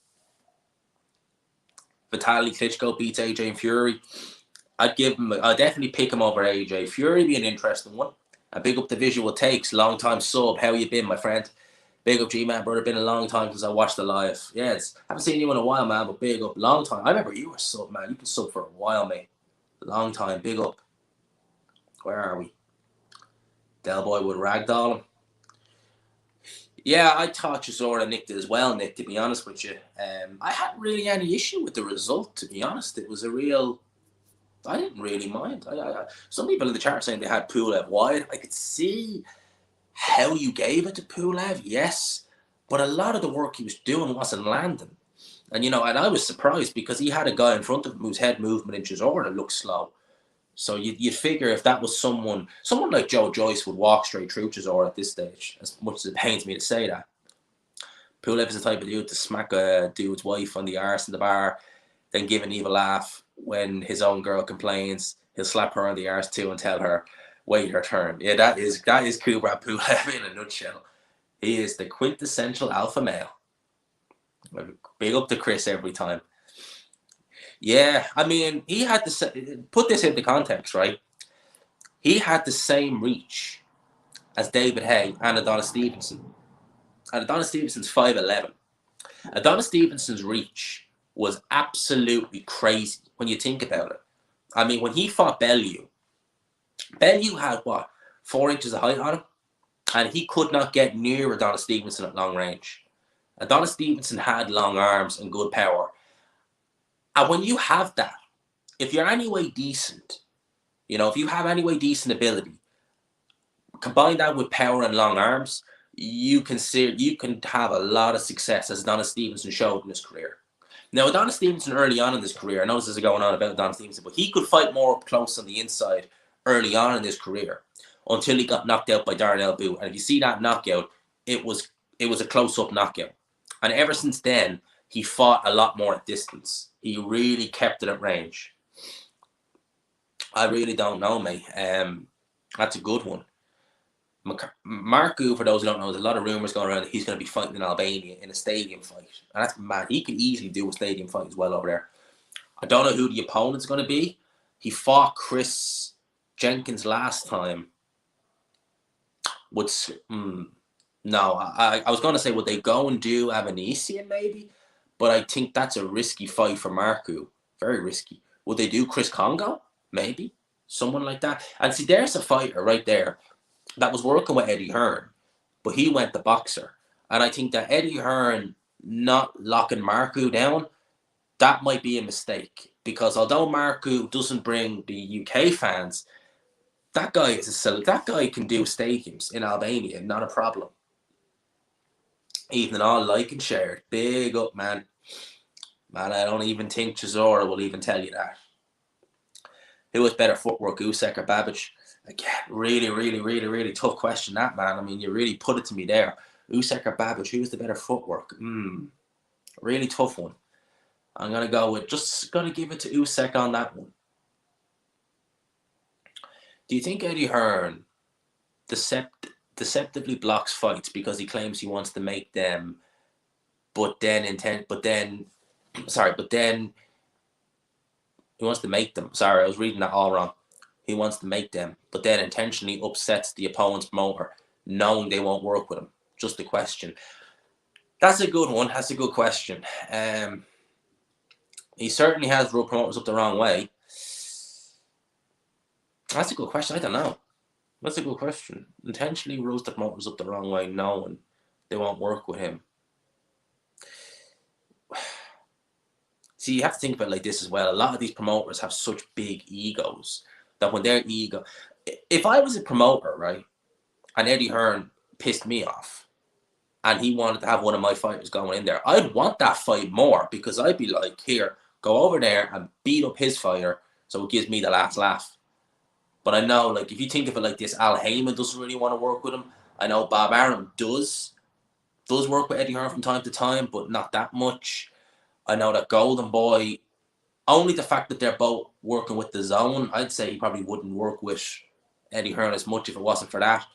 Vitaly Klitschko beats AJ and Fury. I'd definitely pick him over AJ. Fury be an interesting one. And big up the visual takes. Long time sub. How you been, my friend? Big up G-Man, brother. Been a long time since I watched the live. Yeah, haven't seen you in a while, man, but big up. Long time. I remember you were sub, man. You've been sub for a while, mate. Long time. Big up. Where are we? Del Boy would ragdoll him. Yeah, I thought Chisora nicked it as well, Nick, to be honest with you. I hadn't really any issue with the result, to be honest. It was a real... I didn't really mind. Some people in the chat are saying they had Pulev wide. I could see how you gave it to Pulev, yes. But a lot of the work he was doing wasn't landing. And, and I was surprised because he had a guy in front of him whose head movement in Chisora looked slow. So you'd figure if that was someone like Joe Joyce would walk straight through Chisora at this stage, as much as it pains me to say that. Pulev is the type of dude to smack a dude's wife on the arse in the bar, then give an evil laugh when his own girl complains. He'll slap her on the arse too and tell her, wait her turn. Yeah, that is Kubrat Pulev in a nutshell. He is the quintessential alpha male. Big up to Chris every time. Yeah, I mean, he had to put this into context, right? He had the same reach as David Haye and Adonis Stevenson. And Adonis Stevenson's 5'11". Adonis Stevenson's reach was absolutely crazy when you think about it. I mean, when he fought Bellew had, 4 inches of height on him? And he could not get near Adonis Stevenson at long range. Adonis Stevenson had long arms and good power. And when you have that, if you're anyway decent, if you have anyway decent ability, combine that with power and long arms, you can have a lot of success, as Adonis Stevenson showed in his career. Now, Adonis Stevenson early on in his career, I know this is going on about Adonis Stevenson, but he could fight more up close on the inside early on in his career until he got knocked out by Darnell Boot. And if you see that knockout, it was a close-up knockout. And ever since then, he fought a lot more at distance. He really kept it at range. I really don't know, mate. That's a good one. Marcu, for those who don't know, there's a lot of rumours going around that he's going to be fighting in Albania in a stadium fight. And that's mad. He could easily do a stadium fight as well over there. I don't know who the opponent's going to be. He fought Chris Jenkins last time. No, I was going to say, would they go and do Avanesian maybe? But I think that's a risky fight for Marcu. Very risky. Would they do Chris Congo? Maybe. Someone like that. And see, there's a fighter right there that was working with Eddie Hearn, but he went the boxer. And I think that Eddie Hearn not locking Marcu down, that might be a mistake. Because although Marcu doesn't bring the UK fans, that guy can do stadiums in Albania, not a problem. Even all like and shared. Big up, man. Man, I don't even think Chisora will even tell you that. Who has better footwork, Usyk or Babic? Again, really tough question, that, man. I mean, you really put it to me there. Usyk or Babic, who's the better footwork? Really tough one. I'm going to give it to Usyk on that one. Do you think Eddie Hearn deceptively blocks fights because he claims he wants to make them, but then he wants to make them. Sorry, I was reading that all wrong. He wants to make them, but then intentionally upsets the opponent's promoter, knowing they won't work with him. Just a question. That's a good one. That's a good question. He certainly has rubbed promoters up the wrong way. That's a good question. I don't know. That's a good question. Intentionally rubs the promoters up the wrong way, knowing they won't work with him. See, you have to think about it like this as well. A lot of these promoters have such big egos that when their ego... If I was a promoter, right, and Eddie Hearn pissed me off, and he wanted to have one of my fighters going in there, I'd want that fight more, because I'd be like, here, go over there and beat up his fighter so it gives me the last laugh. But I know, like, if you think of it like this, Al Heyman doesn't really want to work with him. I know Bob Arum does work with Eddie Hearn from time to time, but not that much. I know that Golden Boy, only the fact that they're both working with the DAZN, I'd say he probably wouldn't work with Eddie Hearn as much if it wasn't for that.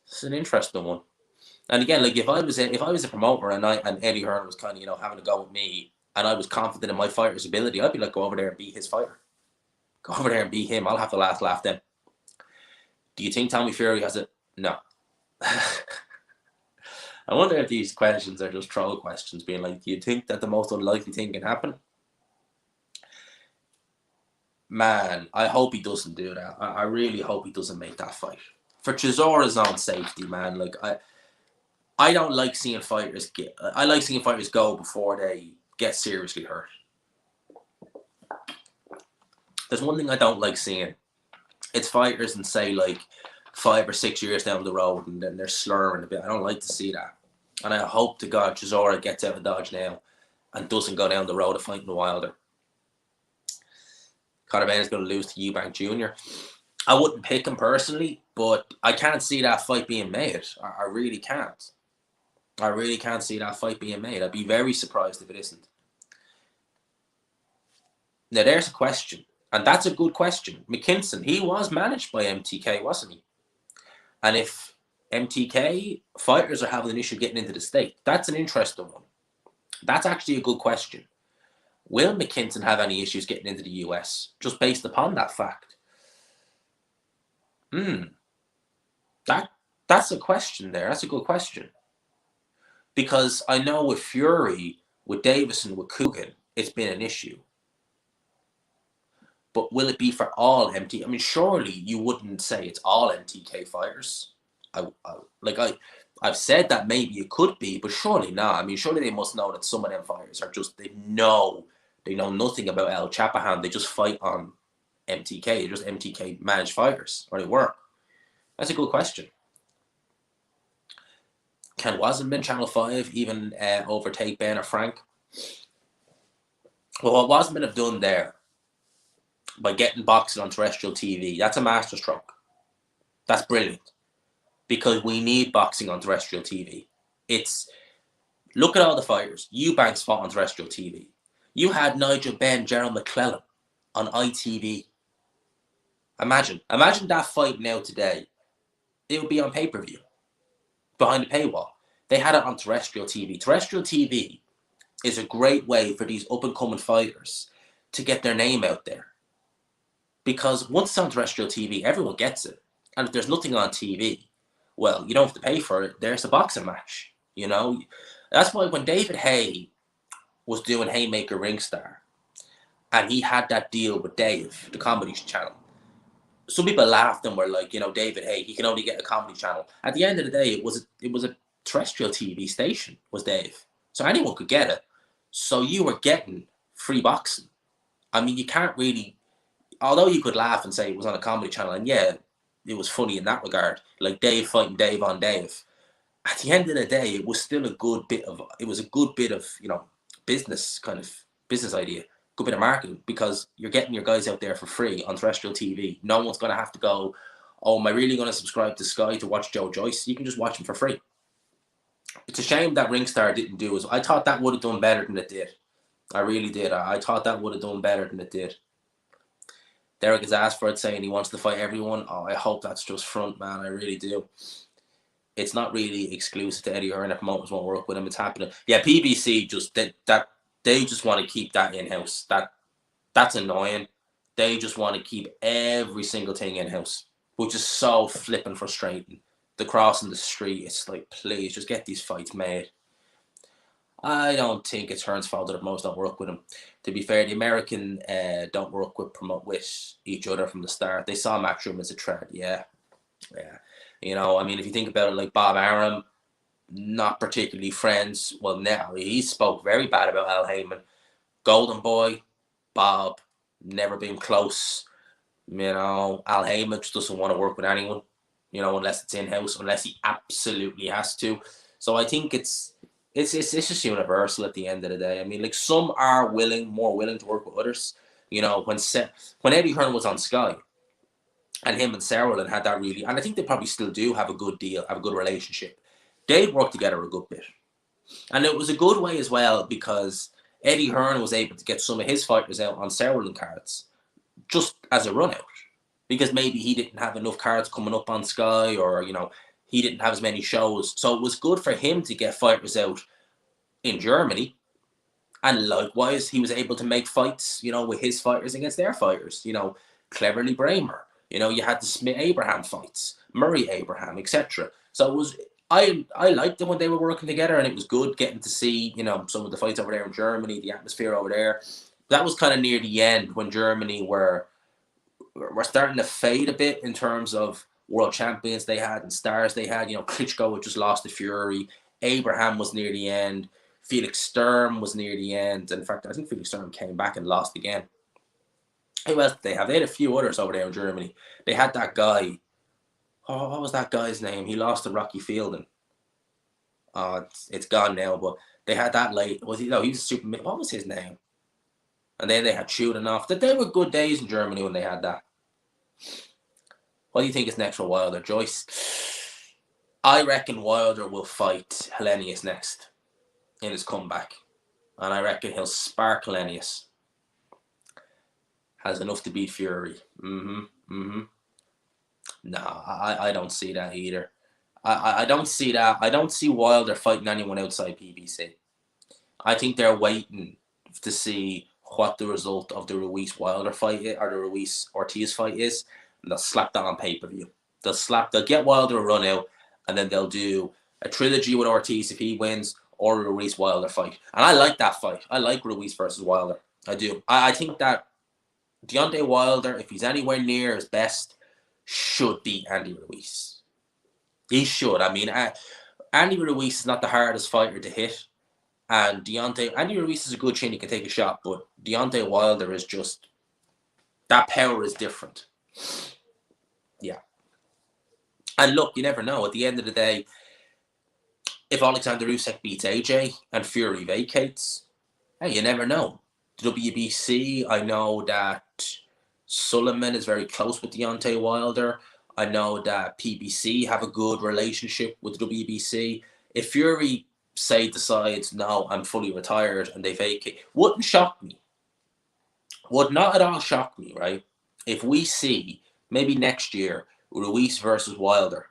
It's an interesting one. And again, like if I was a promoter and Eddie Hearn was kind of having a go with me, and I was confident in my fighter's ability, I'd be like, go over there and beat his fighter. Go over there and beat him. I'll have the last laugh then. Do you think Tommy Fury has it? No. I wonder if these questions are just troll questions, being like, do you think that the most unlikely thing can happen? Man, I hope he doesn't do that. I really hope he doesn't make that fight. For Chisora's own safety, man. Like, I don't like seeing fighters I like seeing fighters go before they get seriously hurt. There's one thing I don't like seeing. It's fighters and say like 5 or 6 years down the road and then they're slurring a bit. I don't like to see that. And I hope to God Chisora gets out of Dodge now and doesn't go down the road of fighting Wilder. Conor Benn is going to lose to Eubank Jr. I wouldn't pick him personally, but I can't see that fight being made. I really can't. I really can't see that fight being made. I'd be very surprised if it isn't. Now, there's a question, and that's a good question. McKinson, he was managed by MTK, wasn't he? And if MTK fighters are having an issue getting into the state, that's an interesting one. That's actually a good question. Will McKinson have any issues getting into the US just based upon that fact? That's a question there. That's a good question. Because I know with Fury, with Davison, with Coogan, it's been an issue. But will it be for all MTK? I mean, surely you wouldn't say it's all MTK fighters. I've said that maybe it could be, but surely not. I mean, surely they must know that some of them fighters are just, they know nothing about El Chapahan. They just fight on MTK. They're just MTK managed fighters, or they were. That's a good question. Can Wasserman, Channel 5, even overtake Ben or Frank? Well, what Wasserman have done there, by getting boxing on terrestrial TV, that's a masterstroke. That's brilliant. Because we need boxing on terrestrial TV. Look at all the fighters. Eubanks fought on terrestrial TV. You had Nigel Benn, Gerald McClellan on ITV. Imagine that fight now today. It would be on pay-per-view. Behind the paywall. They had it on terrestrial TV. Terrestrial TV is a great way for these up-and-coming fighters to get their name out there. Because once it's on terrestrial TV, everyone gets it. And if there's nothing on TV, well, you don't have to pay for it. There's a boxing match, you know. That's why when David Haye was doing Haymaker Ringstar, and he had that deal with Dave, the comedy channel, some people laughed and were like, you know, David Haye, he can only get a comedy channel. At the end of the day, it was a terrestrial TV station, was Dave. So anyone could get it. So you were getting free boxing. I mean, you can't really, although you could laugh and say it was on a comedy channel, and yeah, it was funny in that regard, like Dave fighting Dave on Dave. At the end of the day, it was still a good bit of, you know, business idea, good bit of marketing, because you're getting your guys out there for free on terrestrial TV. No one's going to have to go, oh, am I really going to subscribe to Sky to watch Joe Joyce? You can just watch him for free. It's a shame that Ringstar didn't do it. I thought that would have done better than it did. I really did. I thought that would have done better than it did. Dereck has asked for it, saying he wants to fight everyone. Oh, I hope that's just front, man. I really do. It's not really exclusive to Eddie Hearn. If promoters won't work with him, it's happening. Yeah, PBC they just want to keep that in-house. That's annoying. They just want to keep every single thing in-house, which is so flipping frustrating. The crossing the street, it's like, please, just get these fights made. I don't think it's Hearn's fault that most don't work with him. To be fair, the American don't work with each other from the start. They saw Matchroom as a threat, yeah. You know, I mean, if you think about it, like Bob Arum, not particularly friends. Well, now he spoke very bad about Al Heyman. Golden Boy, Bob, never been close. You know, Al Heyman just doesn't want to work with anyone, you know, unless it's in-house, unless he absolutely has to. So I think it's just universal at the end of the day. I mean, like, some are more willing to work with others. You know, when Eddie Hearn was on Sky, and him and Serwin had that really, and I think they probably still do have a good deal, have a good relationship. They'd work together a good bit. And it was a good way as well because Eddie Hearn was able to get some of his fighters out on Serwin cards just as a run out. Because maybe he didn't have enough cards coming up on Sky, or, you know, he didn't have as many shows. So it was good for him to get fighters out in Germany. And likewise, he was able to make fights, you know, with his fighters against their fighters. You know, Cleverly Bramer. You know, you had the Smith-Abraham fights, Murray-Abraham, etc. So it was, I liked them when they were working together, and it was good getting to see, you know, some of the fights over there in Germany, the atmosphere over there. That was kind of near the end when Germany were starting to fade a bit in terms of world champions they had and stars they had. You know, Klitschko had just lost to Fury. Abraham was near the end. Felix Sturm was near the end. In fact, I think Felix Sturm came back and lost again. Who else did they have? They had a few others over there in Germany. They had that guy. Oh, what was that guy's name? He lost to Rocky Fielding. It's gone now, but they had that late. Was he? No, he was a super. What was his name? And then they had shooting off. That they were good days in Germany when they had that. What do you think is next for Wilder, Joyce? I reckon Wilder will fight Helenius next in his comeback. And I reckon he'll spark Helenius. Has enough to beat Fury. No, I don't see that either. I don't see that. I don't see Wilder fighting anyone outside PBC. I think they're waiting to see what the result of the Ruiz-Wilder fight is, or the Ruiz-Ortiz fight is, and they'll slap that on pay-per-view. They'll get Wilder a run out, and then they'll do a trilogy with Ortiz if he wins, or a Ruiz-Wilder fight. And I like that fight. I like Ruiz versus Wilder. I do. I think that Deontay Wilder, if he's anywhere near his best, should beat Andy Ruiz. He should. I mean, Andy Ruiz is not the hardest fighter to hit. And Andy Ruiz is a good chin, he can take a shot, but Deontay Wilder is just, that power is different. Yeah. And look, you never know. At the end of the day, if Alexander Usyk beats AJ and Fury vacates, hey, you never know. WBC, I know that Sullivan is very close with Deontay Wilder. I know that PBC have a good relationship with WBC. If Fury, say, decides, no, I'm fully retired, and they vacate, wouldn't shock me. Would not at all shock me, right? If we see, maybe next year, Ruiz versus Wilder,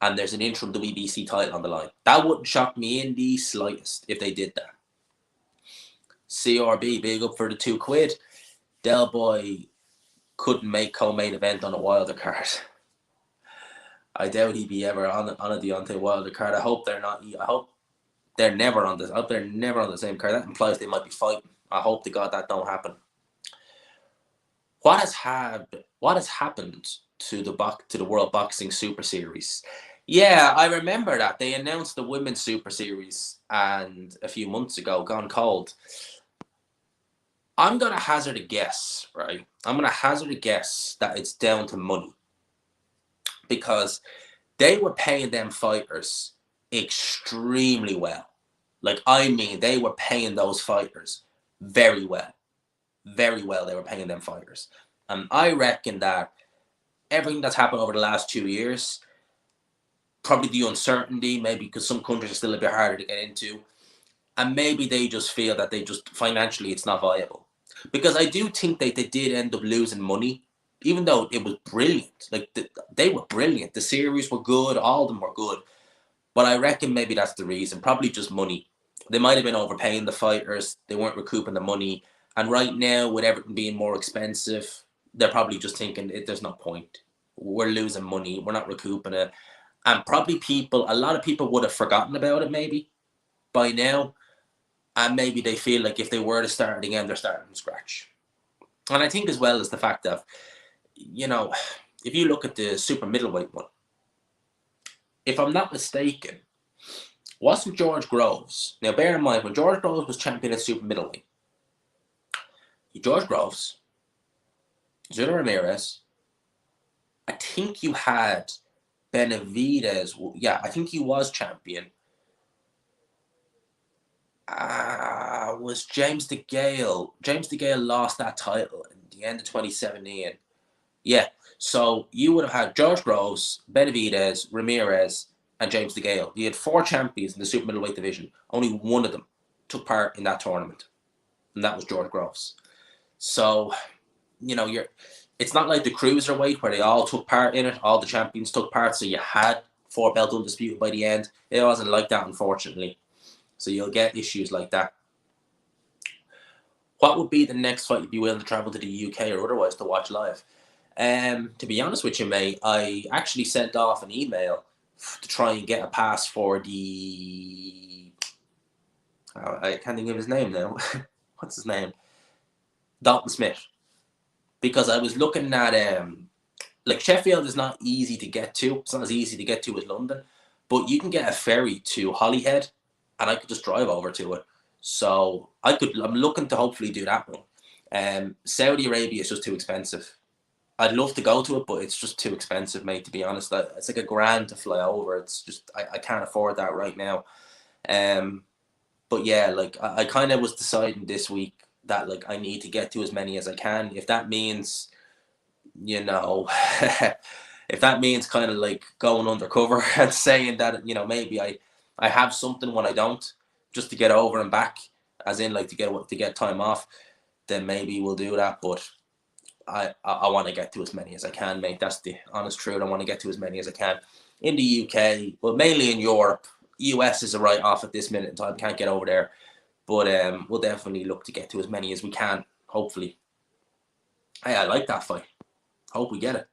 and there's an interim WBC title on the line. That wouldn't shock me in the slightest if they did that. CRB, big up for the £2. Del Boy couldn't make co-main event on a Wilder card. I doubt he'd be ever on a Deontay Wilder card. I hope they're not. I hope they're never on this. I hope they're never on the same card. That implies they might be fighting. I hope to God that don't happen. What has happened to the World Boxing Super Series? Yeah, I remember that they announced the Women's Super Series and a few months ago, gone cold. I'm gonna hazard a guess, right? I'm gonna hazard a guess that it's down to money, because they were paying them fighters extremely well. Like, I mean, they were paying those fighters very well. Very well, they were paying them fighters. And I reckon that everything that's happened over the last 2 years, probably the uncertainty, maybe because some countries are still a bit harder to get into, and maybe they just feel that they just, financially, it's not viable. Because I do think they did end up losing money, even though it was brilliant. Like, they were brilliant. The series were good. All of them were good. But I reckon maybe that's the reason. Probably just money. They might have been overpaying the fighters. They weren't recouping the money. And right now, with everything being more expensive, they're probably just thinking, there's no point. We're losing money. We're not recouping it. And probably a lot of people would have forgotten about it maybe by now. And maybe they feel like if they were to start again, they're starting from scratch. And I think as well as the fact that, you know, if you look at the super middleweight one, if I'm not mistaken, wasn't George Groves, now bear in mind, when George Groves was champion at super middleweight, George Groves, Zuna Ramirez, I think you had Benavidez, yeah, I think he was champion. Was James DeGale. James DeGale lost that title in the end of 2017. Yeah, So you would have had George Groves, Benavidez, Ramirez, and James DeGale. You had 4 champions in the super middleweight division. Only one of them took part in that tournament, and that was George Groves. So, it's not like the cruiserweight where they all took part in it. All the champions took part, so you had 4 belt undisputed by the end. It wasn't like that, unfortunately. So you'll get issues like that. What would be the next fight you'd be willing to travel to the UK or otherwise to watch live? To be honest with you, mate, I actually sent off an email to try and get a pass for the... I can't think of his name now. What's his name? Dalton Smith. Because I was looking at... Sheffield is not easy to get to. It's not as easy to get to as London. But you can get a ferry to Holyhead, and I could just drive over to it. So I'm looking to hopefully do that one. Saudi Arabia is just too expensive. I'd love to go to it, but it's just too expensive, mate, to be honest. It's like $1,000 to fly over. It's just, I can't afford that right now. But yeah, I kind of was deciding this week that, I need to get to as many as I can. If that means, if that means kind of going undercover and saying that, maybe I have something when I don't, just to get over and back, as in, to get time off, then maybe we'll do that. But I want to get to as many as I can, mate. That's the honest truth. I want to get to as many as I can. In the UK, but mainly in Europe. US is a write-off at this minute in time. Can't get over there. But we'll definitely look to get to as many as we can, hopefully. Hey, I like that fight. Hope we get it.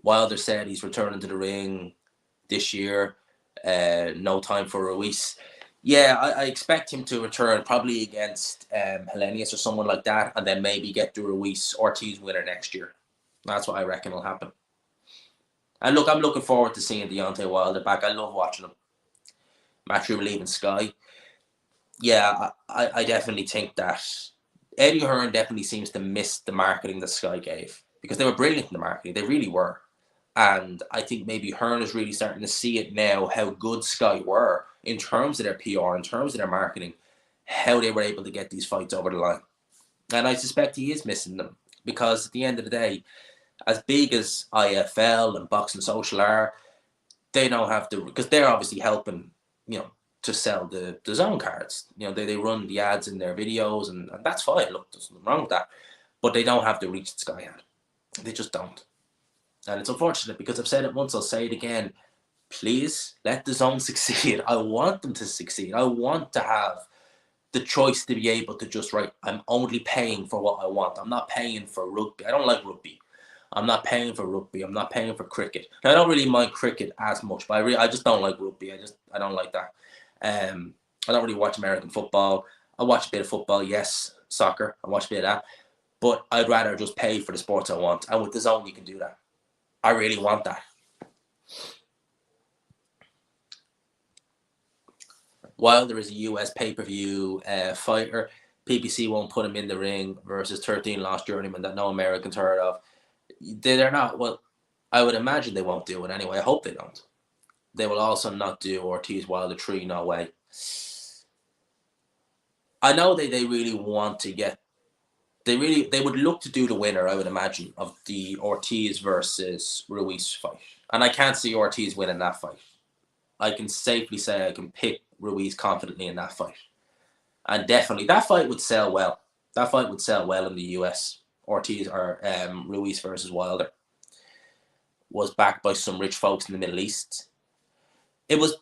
Wilder said he's returning to the ring this year. No time for Ruiz. Yeah, I expect him to return probably against Helenius or someone like that, and then maybe get the Ruiz-Ortiz winner next year. That's what I reckon will happen. And look, I'm looking forward to seeing Deontay Wilder back. I love watching him. Marcu leaving Sky. Yeah, I definitely think that Eddie Hearn definitely seems to miss the marketing that Sky gave, because they were brilliant in the marketing. They really were. And I think maybe Hearn is really starting to see it now, how good Sky were in terms of their PR, in terms of their marketing, how they were able to get these fights over the line. And I suspect he is missing them, because at the end of the day, as big as IFL and Boxing Social are, they don't have to, because they're obviously helping, to sell the DAZN cards. They run the ads in their videos, and that's fine. Look, there's nothing wrong with that. But they don't have the reach that Sky had. They just don't. And it's unfortunate, because I've said it once, I'll say it again. Please let DAZN succeed. I want them to succeed. I want to have the choice to be able to just write, I'm only paying for what I want. I'm not paying for rugby. I don't like rugby. I'm not paying for rugby. I'm not paying for cricket. Now, I don't really mind cricket as much, but I just don't like rugby. I don't like that. I don't really watch American football. I watch a bit of football, yes, soccer. I watch a bit of that. But I'd rather just pay for the sports I want. And with DAZN, you can do that. I really want that. Wilder is a US pay-per-view fighter. PBC won't put him in the ring versus 13 lost journeyman that no Americans heard of. They're not, well, I would imagine they won't do it anyway. I hope they don't. They will also not do Ortiz Wilder 3, no way. I know they really want to get, they would look to do the winner, I would imagine, of the Ortiz versus Ruiz fight. And I can't see Ortiz winning that fight. I can safely say I can pick Ruiz confidently in that fight. And definitely, that fight would sell well. That fight would sell well in the US. Ortiz or Ruiz versus Wilder was backed by some rich folks in the Middle East. It was,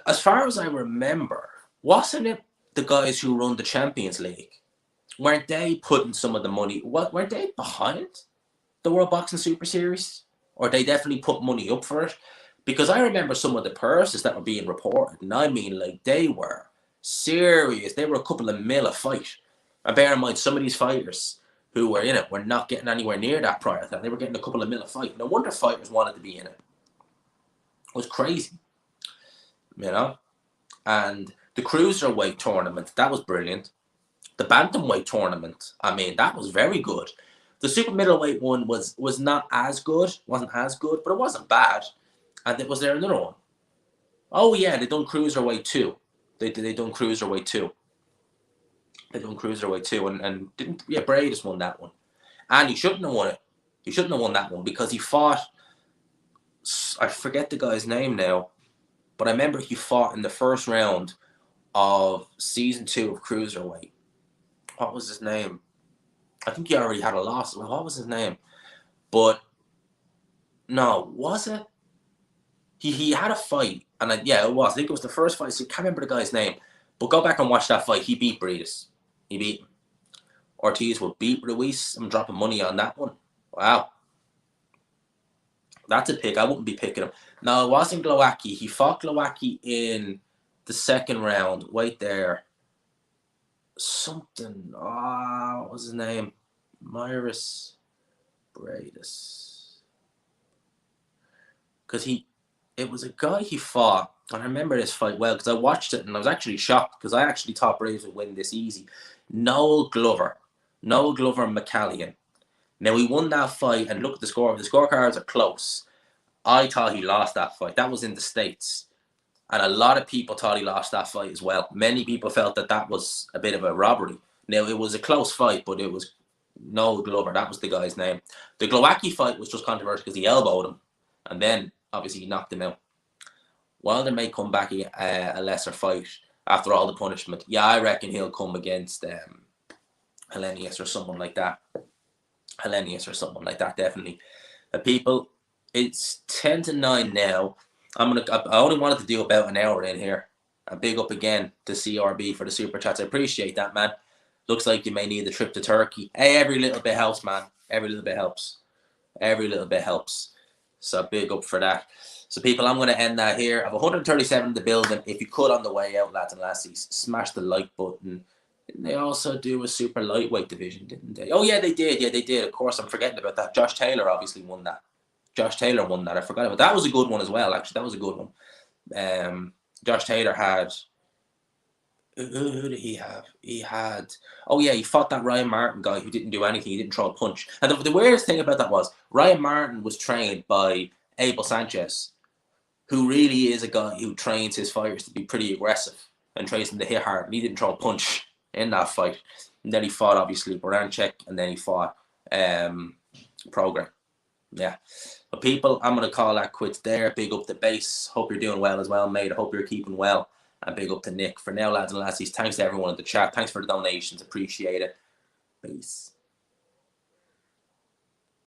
as far as I remember, wasn't it the guys who run the Champions League? Weren't they putting some of the money, weren't they behind the World Boxing Super Series? Or they definitely put money up for it? Because I remember some of the purses that were being reported, and I mean, they were serious. They were a couple of mil a fight. And bear in mind, some of these fighters who were in it were not getting anywhere near that prior to that. They were getting a couple of mil a fight. No wonder fighters wanted to be in it. It was crazy. And the Cruiserweight tournament, that was brilliant. The Bantamweight tournament, I mean, that was very good. The Super Middleweight one was not as good. Wasn't as good, but it wasn't bad. And was there another one? Oh, yeah, they done Cruiserweight 2. They done Cruiserweight 2. They done Cruiserweight 2. And didn't, Bray just won that one. And he shouldn't have won it. He shouldn't have won that one because he fought. I forget the guy's name now, but I remember he fought in the first round of season 2 of Cruiserweight. What was his name? I think he already had a loss. What was his name? But no, was it? He had a fight, and yeah, it was. I think it was the first fight. So I can't remember the guy's name. But go back and watch that fight. He beat Breedis. He beat him. Ortiz will beat Ruiz. I'm dropping money on that one. Wow. That's a pick. I wouldn't be picking him. No, it wasn't Glowacki. He fought Glowacki in the second round. Wait there. Something. What was his name? Myris Breidis. Because it was a guy he fought. And I remember this fight well because I watched it and I was actually shocked because I actually thought Breidis would win this easy. Noel Glover McCallion. Now, he won that fight, and look at the score. The scorecards are close. I thought he lost that fight. That was in the States. And a lot of people thought he lost that fight as well. Many people felt that was a bit of a robbery. Now, it was a close fight, but it was Noel Glover. That was the guy's name. The Glowacki fight was just controversial because he elbowed him. And then, obviously, he knocked him out. Wilder may come back a lesser fight after all the punishment. Yeah, I reckon he'll come against Hellenius or someone like that. Definitely. People, it's 10-9 now. I only wanted to do about an hour in here. And big up again to CRB for the super chats. I appreciate that, man. Looks like you may need a trip to Turkey. Hey, every little bit helps, man. Every little bit helps. So big up for that. So people, I'm going to end that here. I have 137 in the building. If you could on the way out, lads and lassies, smash the like button. Didn't they also do a super lightweight division, didn't they? Oh, yeah, they did. Yeah, they did. Of course, I'm forgetting about that. Josh Taylor obviously won that. I forgot about that. That was a good one as well, actually. That was a good one. Josh Taylor had... Who did he have? He fought that Ryan Martin guy who didn't do anything. He didn't throw a punch. And the weirdest thing about that was Ryan Martin was trained by Abel Sanchez, who really is a guy who trains his fighters to be pretty aggressive and trains them to hit hard. And he didn't throw a punch in that fight. And then he fought, obviously, Baranchek, and then he fought Program. Yeah. But people, I'm going to call that quits there. Big up to Base. Hope you're doing well as well, mate. I hope you're keeping well. And big up to Nick. For now, lads and lassies, thanks to everyone in the chat. Thanks for the donations. Appreciate it. Peace.